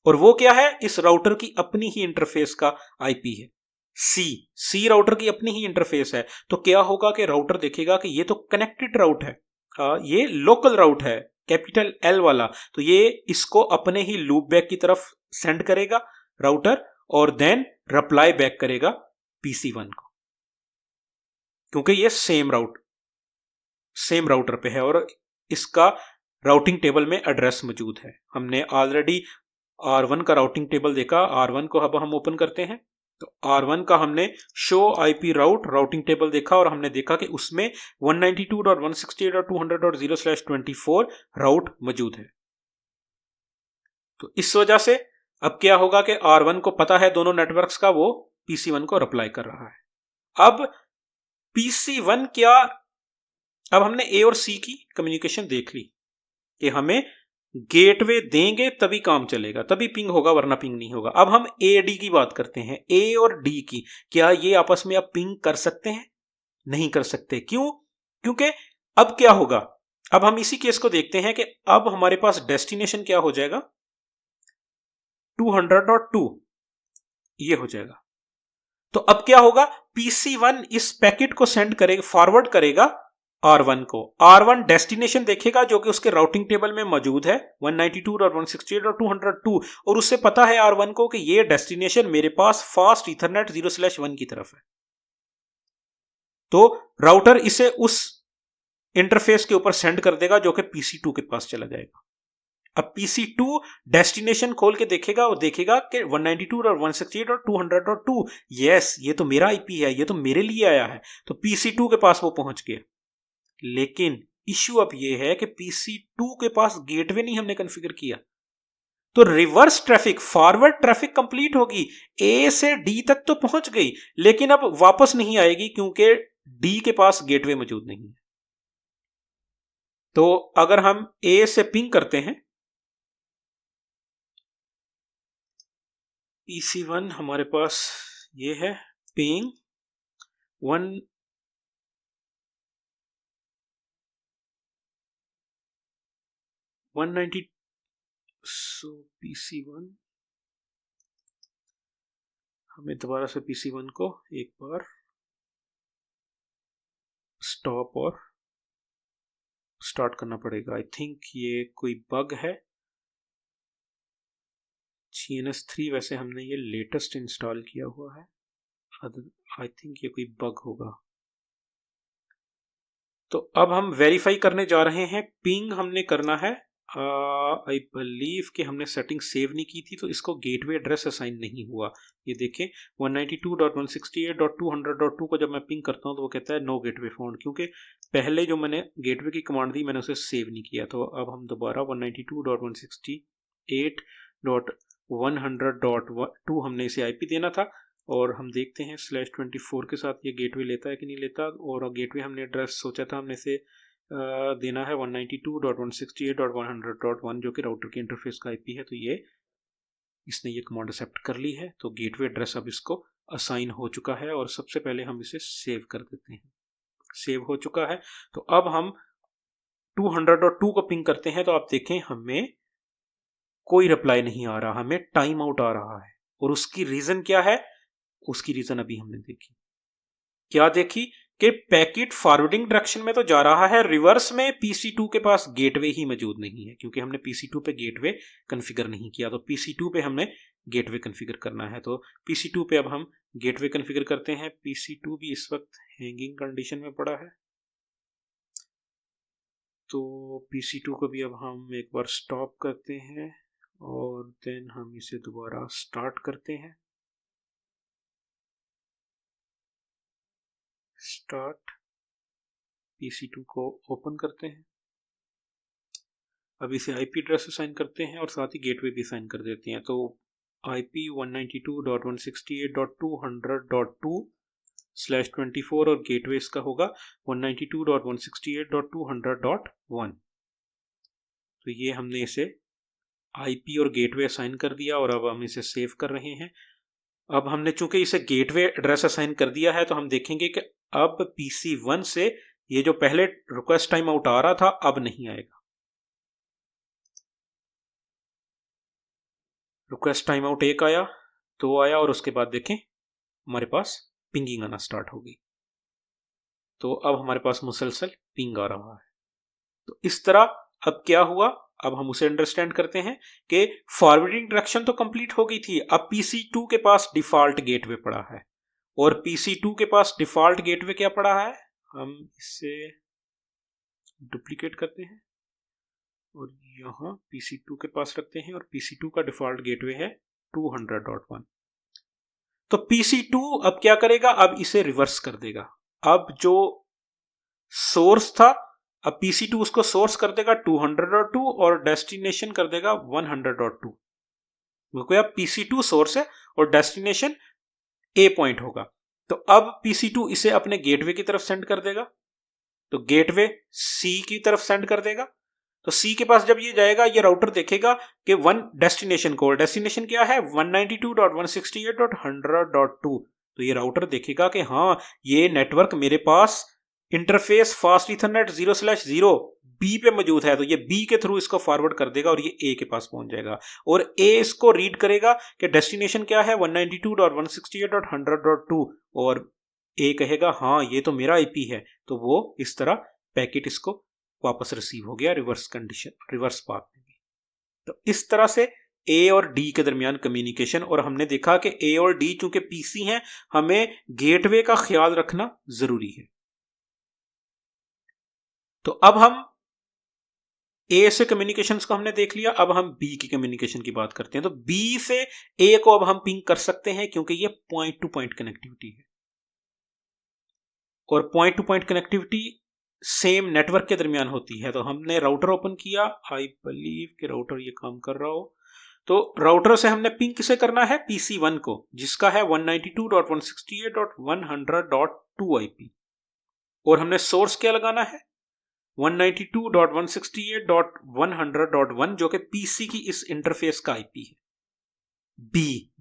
और वो क्या है, इस राउटर की अपनी ही इंटरफेस का आईपी है। सी राउटर की अपनी ही इंटरफेस है। तो क्या होगा कि राउटर देखेगा कि ये तो कनेक्टेड राउट है, ये लोकल राउट है कैपिटल एल वाला, तो ये इसको अपने ही लूप बैक की तरफ सेंड करेगा राउटर और देन रिप्लाई बैक करेगा PC1 को, क्योंकि ये सेम राउटर पे है और इसका राउटिंग टेबल में एड्रेस मौजूद है। हमने ऑलरेडी R1 का राउटिंग टेबल देखा। R1 को अब हम ओपन करते हैं तो R1 का हमने शो आईपी राउटिंग टेबल देखा और हमने देखा कि उसमें 192.168.200.0/24 राउट मौजूद है। तो इस वजह से अब क्या होगा कि R1 को पता है दोनों नेटवर्क्स का, वो PC1 को रिप्लाई कर रहा है। अब PC1 क्या, अब हमने A और C की कम्युनिकेशन देख ली कि हमें गेटवे देंगे तभी काम चलेगा, तभी पिंग होगा, वरना पिंग नहीं होगा। अब हम AD की बात करते हैं, A और D की। क्या ये आपस में अब पिंग कर सकते हैं? नहीं कर सकते। क्यों? क्योंकि अब क्या होगा, अब हम इसी केस को देखते हैं कि अब हमारे पास डेस्टिनेशन क्या हो जाएगा, 200.2 ये हो जाएगा। तो अब क्या होगा, PC1 इस पैकेट को सेंड करेगा, फॉरवर्ड करेगा R1 को। R1 डेस्टिनेशन देखेगा जो कि उसके राउटिंग टेबल में मौजूद है 192.168.200.2 और उससे पता है R1 को कि ये डेस्टिनेशन मेरे पास फास्ट ईथरनेट 0/1 की तरफ है। तो राउटर इसे उस इंटरफेस के ऊपर सेंड कर देगा जो कि PC2 के पास चला जाएगा। अब PC2 डेस्टिनेशन खोल के देखेगा और देखेगा कि 192.168.200.2 यस, ये तो मेरा आईपी है, ये तो मेरे लिए आया है। तो PC2 के पास वो पहुंच गया। लेकिन इश्यू अब ये है कि PC2 के पास गेटवे नहीं हमने कॉन्फ़िगर किया, तो reverse traffic, forward traffic complete होगी, A से D तक तो पहुंच गई लेकिन अब वापस नहीं आएगी क्योंकि D के पास गेटवे मौजूद नहीं है। तो अगर हम A से पिंग करते हैं, PC1 हमारे पास ये है पिंग 190। सो PC1 हमें दोबारा से PC1 को एक बार स्टॉप और स्टार्ट करना पड़ेगा। आई थिंक ये कोई बग है। GNS3 वैसे हमने ये लेटेस्ट इंस्टॉल किया हुआ है, आई थिंक ये कोई बग होगा। तो अब हम वेरीफाई करने जा रहे हैं। पिंग हमने करना है, आई बिलीव कि हमने सेटिंग सेव नहीं की थी तो इसको गेटवे एड्रेस असाइन नहीं हुआ। ये देखें 192.168.200.2 को जब मैं पिंग करता हूँ तो वो कहता है नो गेटवे फाउंड, क्योंकि पहले जो मैंने गेटवे की कमांड दी मैंने उसे सेव नहीं किया। तो अब हम दोबारा 192.168.100.2 हमने इसे आईपी देना था और हम देखते हैं /24 के साथ ये गेटवे लेता है कि नहीं लेता। और गेटवे हमने एड्रेस सोचा था हमने से देना है 192.168.100.1 जो कि राउटर के इंटरफेस का आईपी है। तो ये इसने ये कमांड एक्सेप्ट कर ली है, तो गेटवे एड्रेस अब इसको असाइन हो चुका है और सबसे पहले हम इसे सेव कर देते हैं। सेव हो चुका है। तो अब हम 200.2 को पिंग करते हैं तो आप देखें हमें कोई रिप्लाई नहीं आ रहा, हमें टाइम आउट आ रहा है। और उसकी रीजन क्या है, उसकी रीजन अभी हमने देखी। क्या देखी कि पैकेट फॉरवर्डिंग डायरेक्शन में तो जा रहा है, रिवर्स में PC2 के पास गेटवे ही मौजूद नहीं है क्योंकि हमने PC2 पे गेटवे कॉन्फ़िगर नहीं किया। तो PC2 पे हमने गेटवे कॉन्फ़िगर करना है। तो PC2 पे अब हम गेटवे कॉन्फ़िगर करते हैं। PC2 भी इस वक्त हैंगिंग कंडीशन में पड़ा है, तो PC2 को भी अब हम एक बार स्टॉप करते हैं और देन हम इसे दोबारा स्टार्ट करते हैं। स्टार्ट, PC2 को ओपन करते हैं। अब इसे आईपी एड्रेस असाइन करते हैं और साथ ही गेटवे भी असाइन कर देते हैं। तो IP 192.168.200.2/24 और गेटवे इसका होगा 192.168.200.1। तो ये हमने इसे आईपी और गेटवे असाइन कर दिया और अब हम इसे सेव कर रहे हैं। अब हमने चूंकि इसे गेटवे एड्रेस असाइन कर दिया है तो हम देखेंगे कि अब PC1 से ये जो पहले रिक्वेस्ट टाइम आउट आ रहा था अब नहीं आएगा। रिक्वेस्ट टाइम आउट 1 आया, 2 आया, और उसके बाद देखें हमारे पास पिंगिंग आना स्टार्ट हो गई। तो अब हमारे पास मुसलसल पिंग आ रहा है। तो इस तरह अब क्या हुआ, अब हम उसे अंडरस्टैंड करते हैं कि फॉरवर्डिंग डायरेक्शन तो कंप्लीट हो गई थी। अब PC2 के पास डिफॉल्ट गेटवे पड़ा है, और PC2 के पास डिफॉल्ट गेटवे क्या पड़ा है, हम इसे डुप्लीकेट करते हैं और यहां PC2 के पास रखते हैं, और PC2 का डिफॉल्ट गेटवे है 200.1। तो PC2 अब क्या करेगा, अब इसे रिवर्स कर देगा। अब जो सोर्स था, अब PC2 उसको सोर्स कर देगा 200.2 और डेस्टिनेशन कर देगा 100.2, क्योंकि अब PC2 सोर्स है और डेस्टिनेशन A पॉइंट होगा। तो अब PC2 इसे अपने गेटवे की तरफ सेंड कर देगा, तो गेटवे C की तरफ सेंड कर देगा। तो C के पास जब ये जाएगा, ये राउटर देखेगा कि डेस्टिनेशन क्या है 192.168.100.2। तो ये राउटर देखेगा कि हाँ ये नेटवर्क मेरे पास इंटरफेस फास्ट ईथरनेट 0/0 B पे मौजूद है, तो ये B के थ्रू इसको फॉरवर्ड कर देगा और ये A के पास पहुंच जाएगा, और A इसको रीड करेगा कि डेस्टिनेशन क्या है 192.168.100.2, और A कहेगा हाँ ये तो मेरा IP है, तो वो इस तरह पैकेट इसको वापस रिसीव हो गया रिवर्स पाथ में भी। तो इस तरह से A और D के दरमियान कम्युनिकेशन, और हमने देखा कि A और D चूंकि PC हैं, हमें गेटवे का ख्याल रखना जरूरी है। तो अब हम A से कम्युनिकेशंस को हमने देख लिया, अब हम B की कम्युनिकेशन की बात करते हैं। तो B से A को अब हम पिंग कर सकते हैं, क्योंकि ये पॉइंट टू पॉइंट कनेक्टिविटी है, और point two point connectivity same network के दरमियान होती है। तो हमने राउटर ओपन किया, आई बिलीव कि राउटर ये काम कर रहा हो, तो राउटर से हमने पिंग किसे करना है PC1 को, जिसका है 192.168.100.2 IP, और हमने सोर्स क्या लगाना है 192.168.100.1, जो कि PC की इस इंटरफेस का IP है।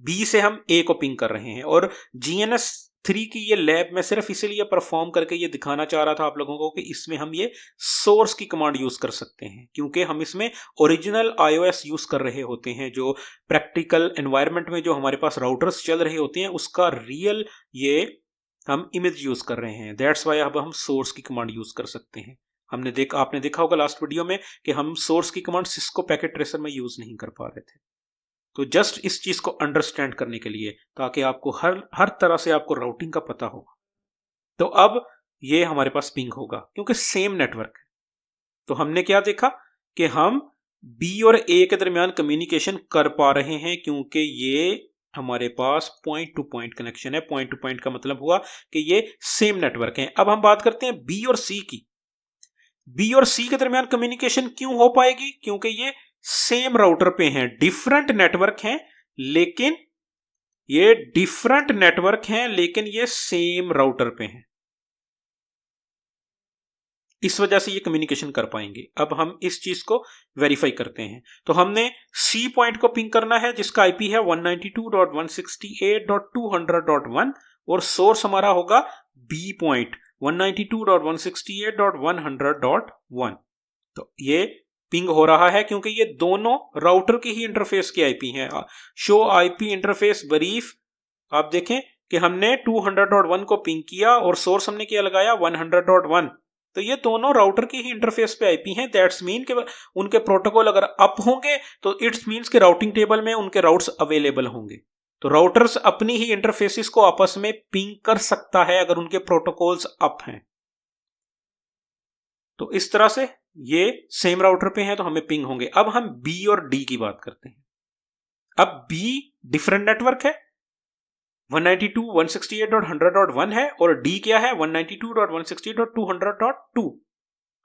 B से हम A को पिंग कर रहे हैं, और GNS3 की ये लैब मैं सिर्फ इसीलिए परफॉर्म करके ये दिखाना चाह रहा था आप लोगों को कि इसमें हम ये सोर्स की कमांड यूज कर सकते हैं, क्योंकि हम इसमें ओरिजिनल iOS यूज कर रहे होते हैं। जो प्रैक्टिकल एनवायरनमेंट में जो हमारे पास राउटर्स चल रहे होते हैं उसका रियल ये हम इमेज यूज कर रहे हैं, दैट्स वाई अब हम सोर्स की कमांड यूज कर सकते हैं। आपने देखा होगा लास्ट वीडियो में कि हम सोर्स की कमांड सिस्को पैकेट ट्रेसर में यूज नहीं कर पा रहे थे। तो जस्ट इस चीज को अंडरस्टैंड करने के लिए, ताकि आपको हर तरह से आपको राउटिंग का पता होगा। तो अब ये हमारे पास पिंग होगा क्योंकि सेम नेटवर्क है। तो हमने क्या देखा कि हम B और A के दरमियान कम्युनिकेशन कर पा रहे हैं, क्योंकि ये हमारे पास पॉइंट टू पॉइंट कनेक्शन है। पॉइंट टू पॉइंट का मतलब हुआ कि ये सेम नेटवर्क है। अब हम बात करते हैं B और C की। B और C के दरमियान कम्युनिकेशन क्यों हो पाएगी, क्योंकि ये सेम राउटर पे हैं। डिफरेंट नेटवर्क हैं लेकिन ये सेम राउटर पे हैं, इस वजह से ये कम्युनिकेशन कर पाएंगे। अब हम इस चीज को वेरीफाई करते हैं। तो हमने C पॉइंट को पिंग करना है जिसका IP है 192.168.200.1, और सोर्स हमारा होगा B पॉइंट 192.168.100.1। तो ये पिंग हो रहा है क्योंकि ये दोनों राउटर की ही इंटरफेस की IP हैं। शो IP इंटरफेस ब्रीफ, आप देखें कि हमने 200.1 को पिंग किया और सोर्स हमने क्या लगाया 100.1। तो ये दोनों राउटर की ही इंटरफेस पे IP हैं। दैट्स मीन कि उनके प्रोटोकॉल अगर अप होंगे तो इट्स मीन्स कि राउटिंग टेबल में उनके राउट्स अवेलेबल होंगे। तो राउटर्स अपनी ही इंटरफेसेस को आपस में पिंग कर सकता है अगर उनके प्रोटोकॉल्स अप हैं। तो इस तरह से ये सेम राउटर पे हैं तो हमें पिंग होंगे। अब हम B और D की बात करते हैं। अब B डिफरेंट नेटवर्क है, 192.168.100.1 है, और D क्या है 192.168.200.2।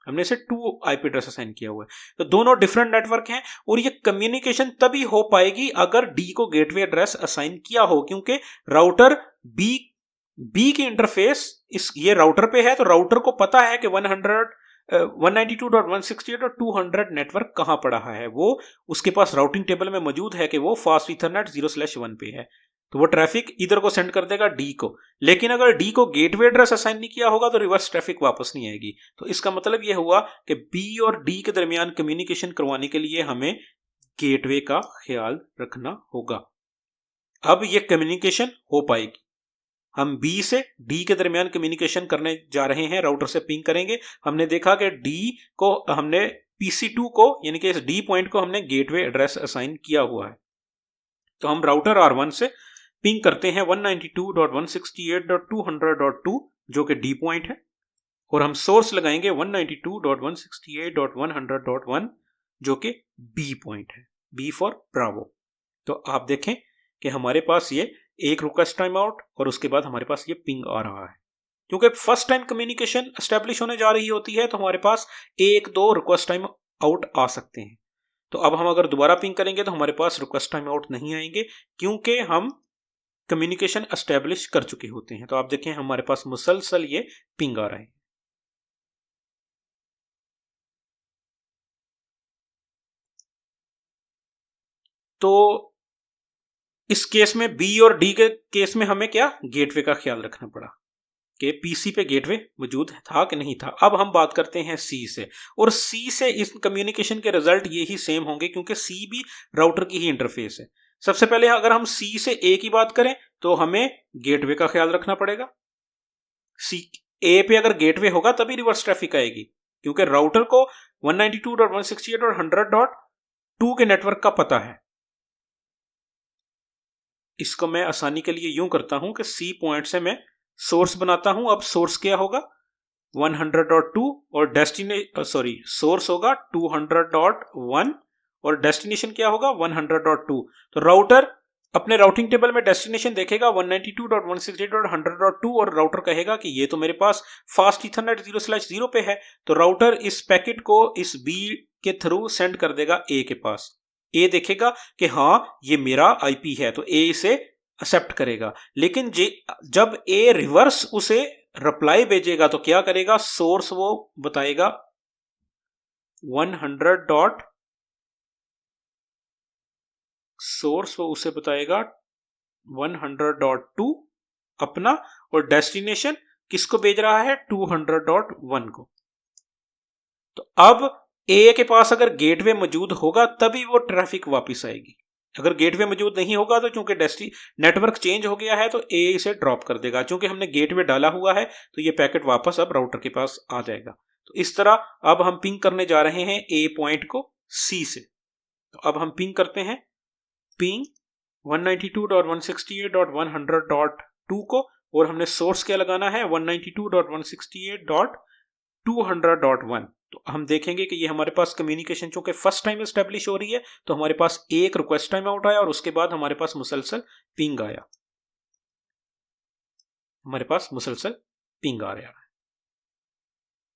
हमने इसे 2 IP एड्रेस असाइन किया हुआ है। तो दोनों डिफरेंट नेटवर्क हैं, और ये कम्युनिकेशन तभी हो पाएगी अगर D को गेटवे एड्रेस असाइन किया हो, क्योंकि राउटर B की इंटरफेस ये राउटर पे है, तो राउटर को पता है कि 192.168.200 नेटवर्क कहां पड़ा है। वो उसके पास राउटिंग टेबल में मौजूद है कि वो फास्ट ईथरनेट 0/1 पे है। तो वो ट्रैफिक इधर को सेंड कर देगा डी को। लेकिन अगर डी को गेटवे एड्रेस असाइन नहीं किया होगा तो रिवर्स ट्रैफिक वापस नहीं आएगी। तो इसका मतलब ये हुआ कि बी और डी के दरमियान कम्युनिकेशन करवाने के लिए हमें गेटवे का ख्याल रखना होगा। अब ये कम्युनिकेशन हो पाएगी। हम बी से डी के दरमियान कम्युनिकेशन करने जा रहे हैं, राउटर से पिंग करेंगे। हमने देखा कि डी को हमने PC2 को यानी कि इस डी पॉइंट को हमने गेटवे एड्रेस असाइन किया हुआ है। तो हम राउटर R1 से पिंग करते हैं 192.168.200.2 जो कि डी पॉइंट है, और हम सोर्स लगाएंगे 192.168.100.1 जो कि बी पॉइंट है, बी फॉर ब्रावो। तो आप देखें कि हमारे पास ये एक रिक्वेस्ट टाइम आउट और उसके बाद हमारे पास ये पिंग आ रहा है। क्योंकि फर्स्ट टाइम कम्युनिकेशन एस्टेब्लिश होने जा रही होती है तो हमारे पास एक दो रिक्वेस्ट टाइम आउट आ सकते हैं। तो अब हम अगर दोबारा पिंग करेंगे तो हमारे पास रिक्वेस्ट टाइम आउट नहीं आएंगे क्योंकि हम कम्युनिकेशन एस्टेब्लिश कर चुके होते हैं। तो आप देखें हमारे पास मुसलसल ये पिंग आ रहे हैं। तो इस केस में बी और डी के केस में हमें क्या गेटवे का ख्याल रखना पड़ा कि पीसी पे गेटवे मौजूद था कि नहीं था। अब हम बात करते हैं सी से, और सी से इस कम्युनिकेशन के रिजल्ट ये ही सेम होंगे क्योंकि सी भी राउटर की ही इंटरफेस है। सबसे पहले अगर हम सी से ए की बात करें तो हमें गेटवे का ख्याल रखना पड़ेगा। सी ए पे अगर गेटवे होगा तभी रिवर्स ट्रैफिक आएगी, क्योंकि राउटर को 192.168.100.2 के नेटवर्क का पता है। इसको मैं आसानी के लिए यूं करता हूं कि सी पॉइंट से मैं सोर्स बनाता हूं। अब सोर्स क्या होगा 100.2 और सोर्स होगा 200.1 और डेस्टिनेशन क्या होगा 100.2। तो राउटर अपने राउटिंग टेबल में डेस्टिनेशन देखेगा 192.168.100.2 और राउटर कहेगा कि ये तो मेरे पास फास्ट ईथरनेट 0/0 पे है। तो राउटर इस पैकेट को इस बी के थ्रू सेंड कर देगा ए के पास। ए देखेगा कि हाँ ये मेरा आईपी है तो ए इसे एक्सेप्ट करेगा। लेकिन जब ए रिवर्स उसे रिप्लाई भेजेगा तो क्या करेगा, सोर्स वो बताएगा 100. सोर्स वो उसे बताएगा 100.2 अपना, और डेस्टिनेशन किसको भेज रहा है 200.1 को। तो अब ए के पास अगर गेटवे मौजूद होगा तभी वो ट्रैफिक वापस आएगी। अगर गेटवे मौजूद नहीं होगा तो चूंकि नेटवर्क चेंज हो गया है तो ए इसे ड्रॉप कर देगा। चूंकि हमने गेटवे डाला हुआ है तो ये पैकेट वापस अब राउटर के पास आ जाएगा। तो इस तरह अब हम पिंग करने जा रहे हैं ए पॉइंट को सी से। तो अब हम पिंग करते हैं पिंग 192.168.100.2 को, और हमने सोर्स क्या लगाना है 192.168.200.1। तो हम देखेंगे कि ये हमारे पास कम्युनिकेशन चूंकि फर्स्ट टाइम एस्टेब्लिश हो रही है तो हमारे पास एक रिक्वेस्ट टाइम आउट आया और उसके बाद हमारे पास मुसलसल पिंग आया, हमारे पास मुसलसल पिंग आ रहा है।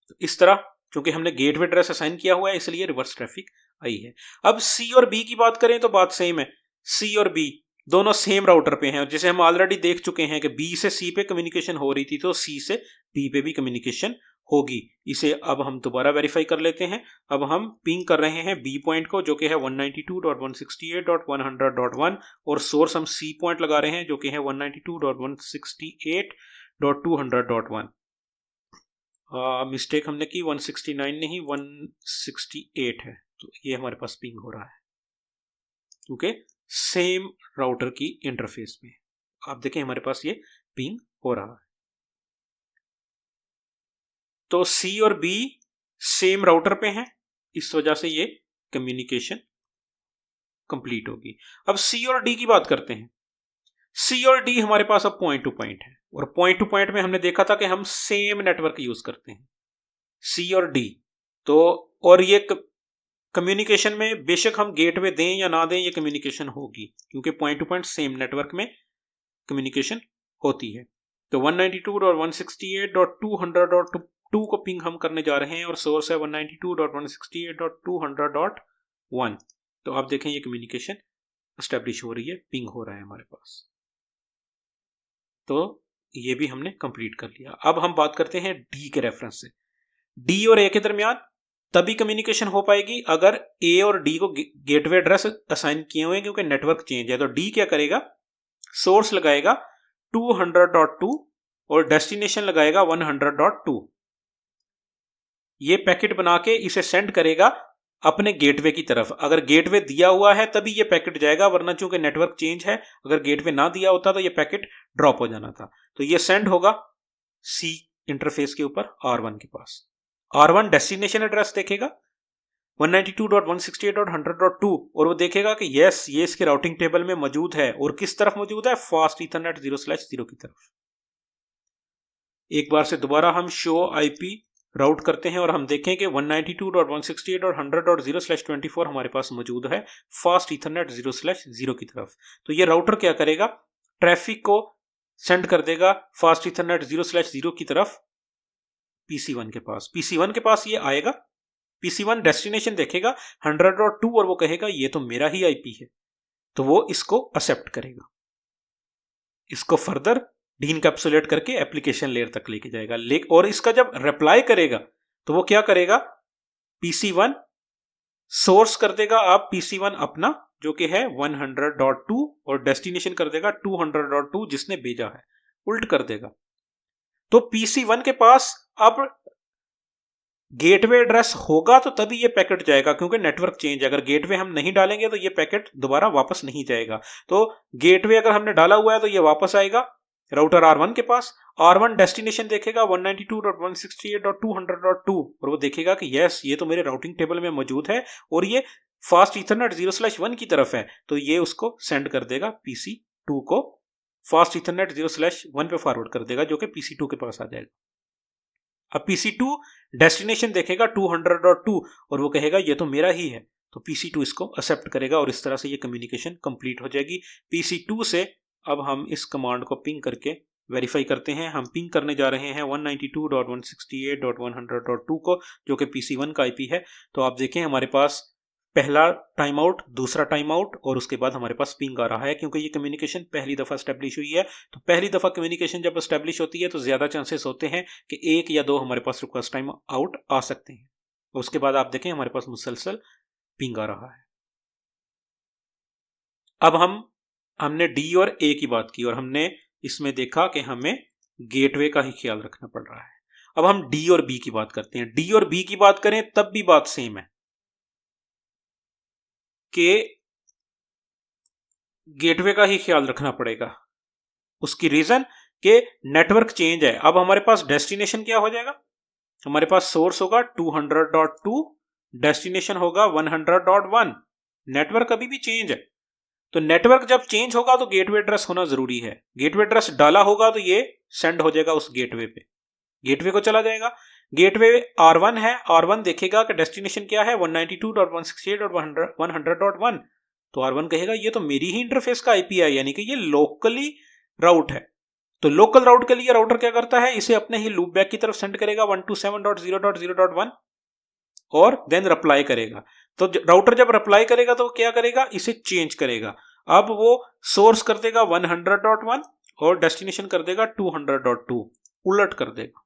तो इस तरह चूंकि हमने गेटवे एड्रेस असाइन किया हुआ है इसलिए रिवर्स ट्रैफिक आई है। अब सी और बी की बात करें तो बात सेम है। सी और बी दोनों सेम राउटर पे हैं, जैसे हम ऑलरेडी देख चुके हैं कि बी से सी पे कम्युनिकेशन हो रही थी तो सी से बी पे भी कम्युनिकेशन होगी। इसे अब हम दोबारा वेरीफाई कर लेते हैं। अब हम पिंग कर रहे हैं बी पॉइंट को जो कि है 192.168.100.1 और सोर्स हम सी पॉइंट लगा रहे हैं जो कि है 192.168.200.1। मिस्टेक हमने की 169 नहीं 168 है। तो ये हमारे पास पिंग हो रहा है क्योंकि सेम राउटर की इंटरफेस में आप देखें हमारे पास ये पिंग हो रहा है। तो सी और बी सेम राउटर पे हैं, इस वजह से ये कम्युनिकेशन कंप्लीट होगी। अब सी और डी की बात करते हैं। सी और डी हमारे पास अब पॉइंट टू पॉइंट है, और पॉइंट टू पॉइंट में हमने देखा था कि हम सेम नेटवर्क यूज करते हैं सी और डी। तो और ये कम्युनिकेशन में बेशक हम गेटवे दें या ना दें ये कम्युनिकेशन होगी क्योंकि point two point same network में कम्युनिकेशन होती है। तो 192.168.200.2 को पिंग हम करने जा रहे हैं और सोर्स है 192.168.200.1। तो आप देखें ये कम्युनिकेशन एस्टेब्लिश हो रही है, पिंग हो रहा है हमारे पास। तो ये भी हमने कंप्लीट कर लिया। अब हम बात करते हैं डी के रेफरेंस से। डी और ए के दरमियान तभी कम्युनिकेशन हो पाएगी अगर ए और डी को गेटवे एड्रेस असाइन किए हुए हैं क्योंकि नेटवर्क चेंज है। तो डी क्या करेगा, सोर्स लगाएगा 200.2 और डेस्टिनेशन लगाएगा 100.2। ये पैकेट बना के इसे सेंड करेगा अपने गेटवे की तरफ। अगर गेटवे दिया हुआ है तभी ये पैकेट जाएगा, वरना चूंकि नेटवर्क चेंज है, अगर गेटवे ना दिया होता तो ये पैकेट ड्रॉप हो जाना था। तो ये सेंड होगा सी इंटरफेस के ऊपर R1 के पास। R1 डेस्टिनेशन एड्रेस देखेगा 192.168.100.2 और वो देखेगा कि यस ये इसके राउटिंग टेबल में मौजूद है। और किस तरफ मौजूद है? फास्ट ईथरनेट 0/0 की तरफ। एक बार से दोबारा हम शो आईपी राउट करते हैं और हम देखें कि 192.168.100.0/24 हमारे पास मौजूद है फास्ट ईथरनेट 0/0 की तरफ। तो ये राउटर क्या करेगा? ट्रैफिक को सेंड कर देगा फास्ट ईथरनेट 0/0 की तरफ PC1 के पास। PC1 के पास ये आएगा, PC1 डेस्टिनेशन देखेगा 100.2 और वो कहेगा ये तो मेरा ही आईपी है, तो वो इसको एक्सेप्ट करेगा, इसको फर्दर डीइनकैप्सुलेट करके एप्लीकेशन लेयर तक लेके जाएगा। और इसका जब रिप्लाई करेगा तो वो क्या करेगा? PC1 सोर्स कर देगा आप PC1 अपना जो कि है 100.2 और डेस्टिनेशन कर देगा 200.2 जिसने भेजा है, उल्ट कर देगा। तो PC1 के पास अब गेटवे एड्रेस होगा तो तभी ये पैकेट जाएगा, क्योंकि नेटवर्क चेंज है। अगर गेटवे हम नहीं डालेंगे तो ये पैकेट दोबारा वापस नहीं जाएगा। तो गेटवे अगर हमने डाला हुआ है तो ये वापस आएगा राउटर R1 के पास। R1 डेस्टिनेशन देखेगा 192.168.200.2 और वो देखेगा कि यस ये तो मेरे राउटिंग टेबल में मौजूद है और ये फास्ट ईथरनेट 0/1 की तरफ है, तो ये उसको सेंड कर देगा PC2 को, फास्ट ईथरनेट 0/1 पे फॉरवर्ड कर देगा जो कि PC2 के पास आ जाएगा। अब PC2 डेस्टिनेशन देखेगा 200.2 और वो कहेगा ये तो मेरा ही है, तो PC2 इसको एक्सेप्ट करेगा और इस तरह से ये कम्युनिकेशन कंप्लीट हो जाएगी। PC2 से अब हम इस कमांड को पिंग करके वेरीफाई करते हैं। हम पिंग करने जा रहे हैं 192.168.100.2 को, जो कि PC1 का आईपी है। तो आप देखें हमारे पास पहला टाइम आउट, दूसरा टाइम आउट और उसके बाद हमारे पास पिंग आ रहा है, क्योंकि ये कम्युनिकेशन पहली दफा एस्टेब्लिश हुई है। तो पहली दफा कम्युनिकेशन जब एस्टेब्लिश होती है तो ज्यादा चांसेस होते हैं कि 1 या 2 हमारे पास रिक्वेस्ट टाइम आउट आ सकते हैं। उसके बाद आप देखें हमारे पास मुसलसल पिंग आ रहा है। अब हमने डी और ए की बात की और हमने इसमें देखा कि हमें गेटवे का ही ख्याल रखना पड़ रहा है। अब हम डी और बी की बात करते हैं। डी और बी की बात करें तब भी बात सेम है कि गेटवे का ही ख्याल रखना पड़ेगा। उसकी रीजन कि नेटवर्क चेंज है। अब हमारे पास डेस्टिनेशन क्या हो जाएगा? हमारे पास सोर्स होगा 200.2, डेस्टिनेशन होगा 100.1। नेटवर्क अभी भी चेंज है, तो नेटवर्क जब चेंज होगा तो गेटवे एड्रेस होना जरूरी है। गेटवे एड्रेस डाला होगा तो ये सेंड हो जाएगा उस गेटवे पे, गेटवे को चला जाएगा। गेटवे R1 है, R1 देखेगा कि डेस्टिनेशन क्या है 192.168.100.1, तो R1 कहेगा ये तो मेरी ही इंटरफेस का आईपी है, यानी कि ये लोकली राउट है। तो लोकल राउट के लिए राउटर क्या करता है? इसे अपने ही लूप बैक की तरफ सेंड करेगा 127.0.0.1 और देन रिप्लाई करेगा। तो राउटर जब रिप्लाई करेगा तो क्या करेगा? इसे चेंज करेगा। अब वो सोर्स कर देगा 100.1 और डेस्टिनेशन कर देगा 200.2, उलट कर देगा।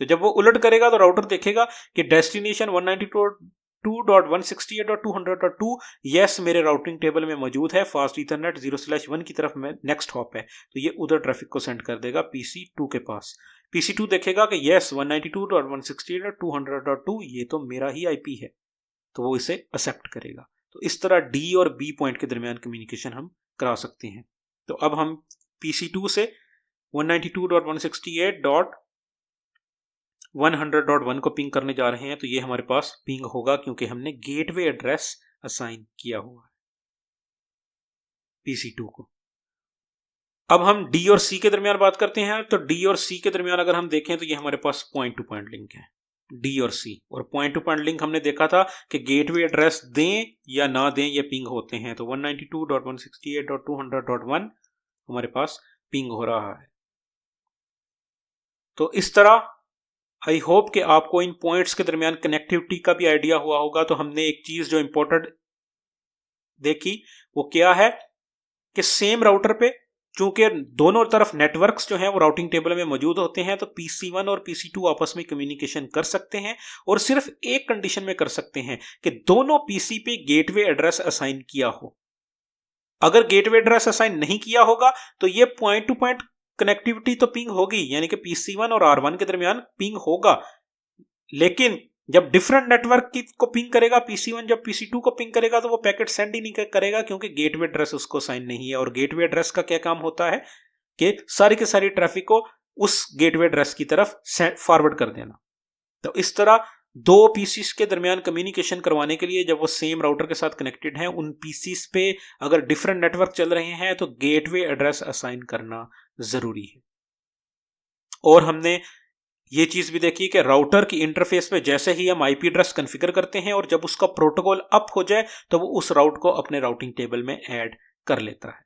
तो जब वो उलट करेगा तो राउटर देखेगा कि डेस्टिनेशन 192.168.200.2 यस मेरे राउटिंग टेबल में मौजूद है, फास्ट ईथरनेट 0/1 की तरफ में नेक्स्ट हॉप है, तो ये उधर ट्रैफिक को सेंड कर देगा PC2 के पास। PC2 देखेगा कि यस 192.168.200.2 ये तो मेरा ही आईपी है, तो वो इसे एक्सेप्ट करेगा। तो इस तरह डी और बी पॉइंट के दरमियान कम्युनिकेशन हम करा सकते हैं। तो अब हम PC2 से 192.168.100.1 को पिंग करने जा रहे हैं। तो ये हमारे पास पिंग होगा क्योंकि हमने गेटवे एड्रेस असाइन किया हुआ है PC2 को। अब हम डी और सी के दरमियान बात करते हैं। तो डी और सी के दरमियान अगर हम देखें तो ये हमारे पास पॉइंट टू पॉइंट लिंक है, डी और सी। और पॉइंट टू पॉइंट लिंक हमने देखा था कि गेटवे एड्रेस दें या ना दें ये पिंग होते हैं। तो 192.168.200.1 हमारे पास पिंग हो रहा है। तो इस तरह आई होप कि आपको इन पॉइंट्स के दरमियान कनेक्टिविटी का भी आइडिया हुआ होगा। तो हमने एक चीज जो इंपॉर्टेंट देखी वो क्या है कि सेम राउटर पे चूंकि दोनों तरफ नेटवर्क्स जो हैं वो राउटिंग टेबल में मौजूद होते हैं, तो PC1 और PC2 आपस में कम्युनिकेशन कर सकते हैं और सिर्फ एक कंडीशन में कर सकते हैं कि दोनों PC पे गेटवे एड्रेस असाइन किया हो। अगर गेटवे एड्रेस असाइन नहीं किया होगा तो ये पॉइंट टू पॉइंट कनेक्टिविटी तो पिंग होगी, यानी कि PC1 और R1 के दरमियान पिंग होगा। लेकिन जब डिफरेंट नेटवर्क को पिंग करेगा, PC1 जब PC2 को पिंग करेगा तो वो पैकेट सेंड ही नहीं करेगा, क्योंकि गेटवे एड्रेस उसको असाइन नहीं है। और गेटवे एड्रेस का क्या काम होता है कि सारी की सारी ट्रैफिक को उस गेटवे एड्रेस की तरफ फॉरवर्ड कर देना। तो इस तरह दो पीसीस के दरमियान कम्युनिकेशन करवाने के लिए, जब वो सेम राउटर के साथ कनेक्टेड हैं, उन पीसीस पे अगर डिफरेंट नेटवर्क चल रहे हैं तो गेटवे एड्रेस असाइन करना जरूरी है। और हमने ये चीज भी देखी कि राउटर की इंटरफेस पे जैसे ही हम आईपी एड्रेस कॉन्फ़िगर करते हैं और जब उसका प्रोटोकॉल अप हो जाए तो वो उस राउट को अपने राउटिंग टेबल में ऐड कर लेता है।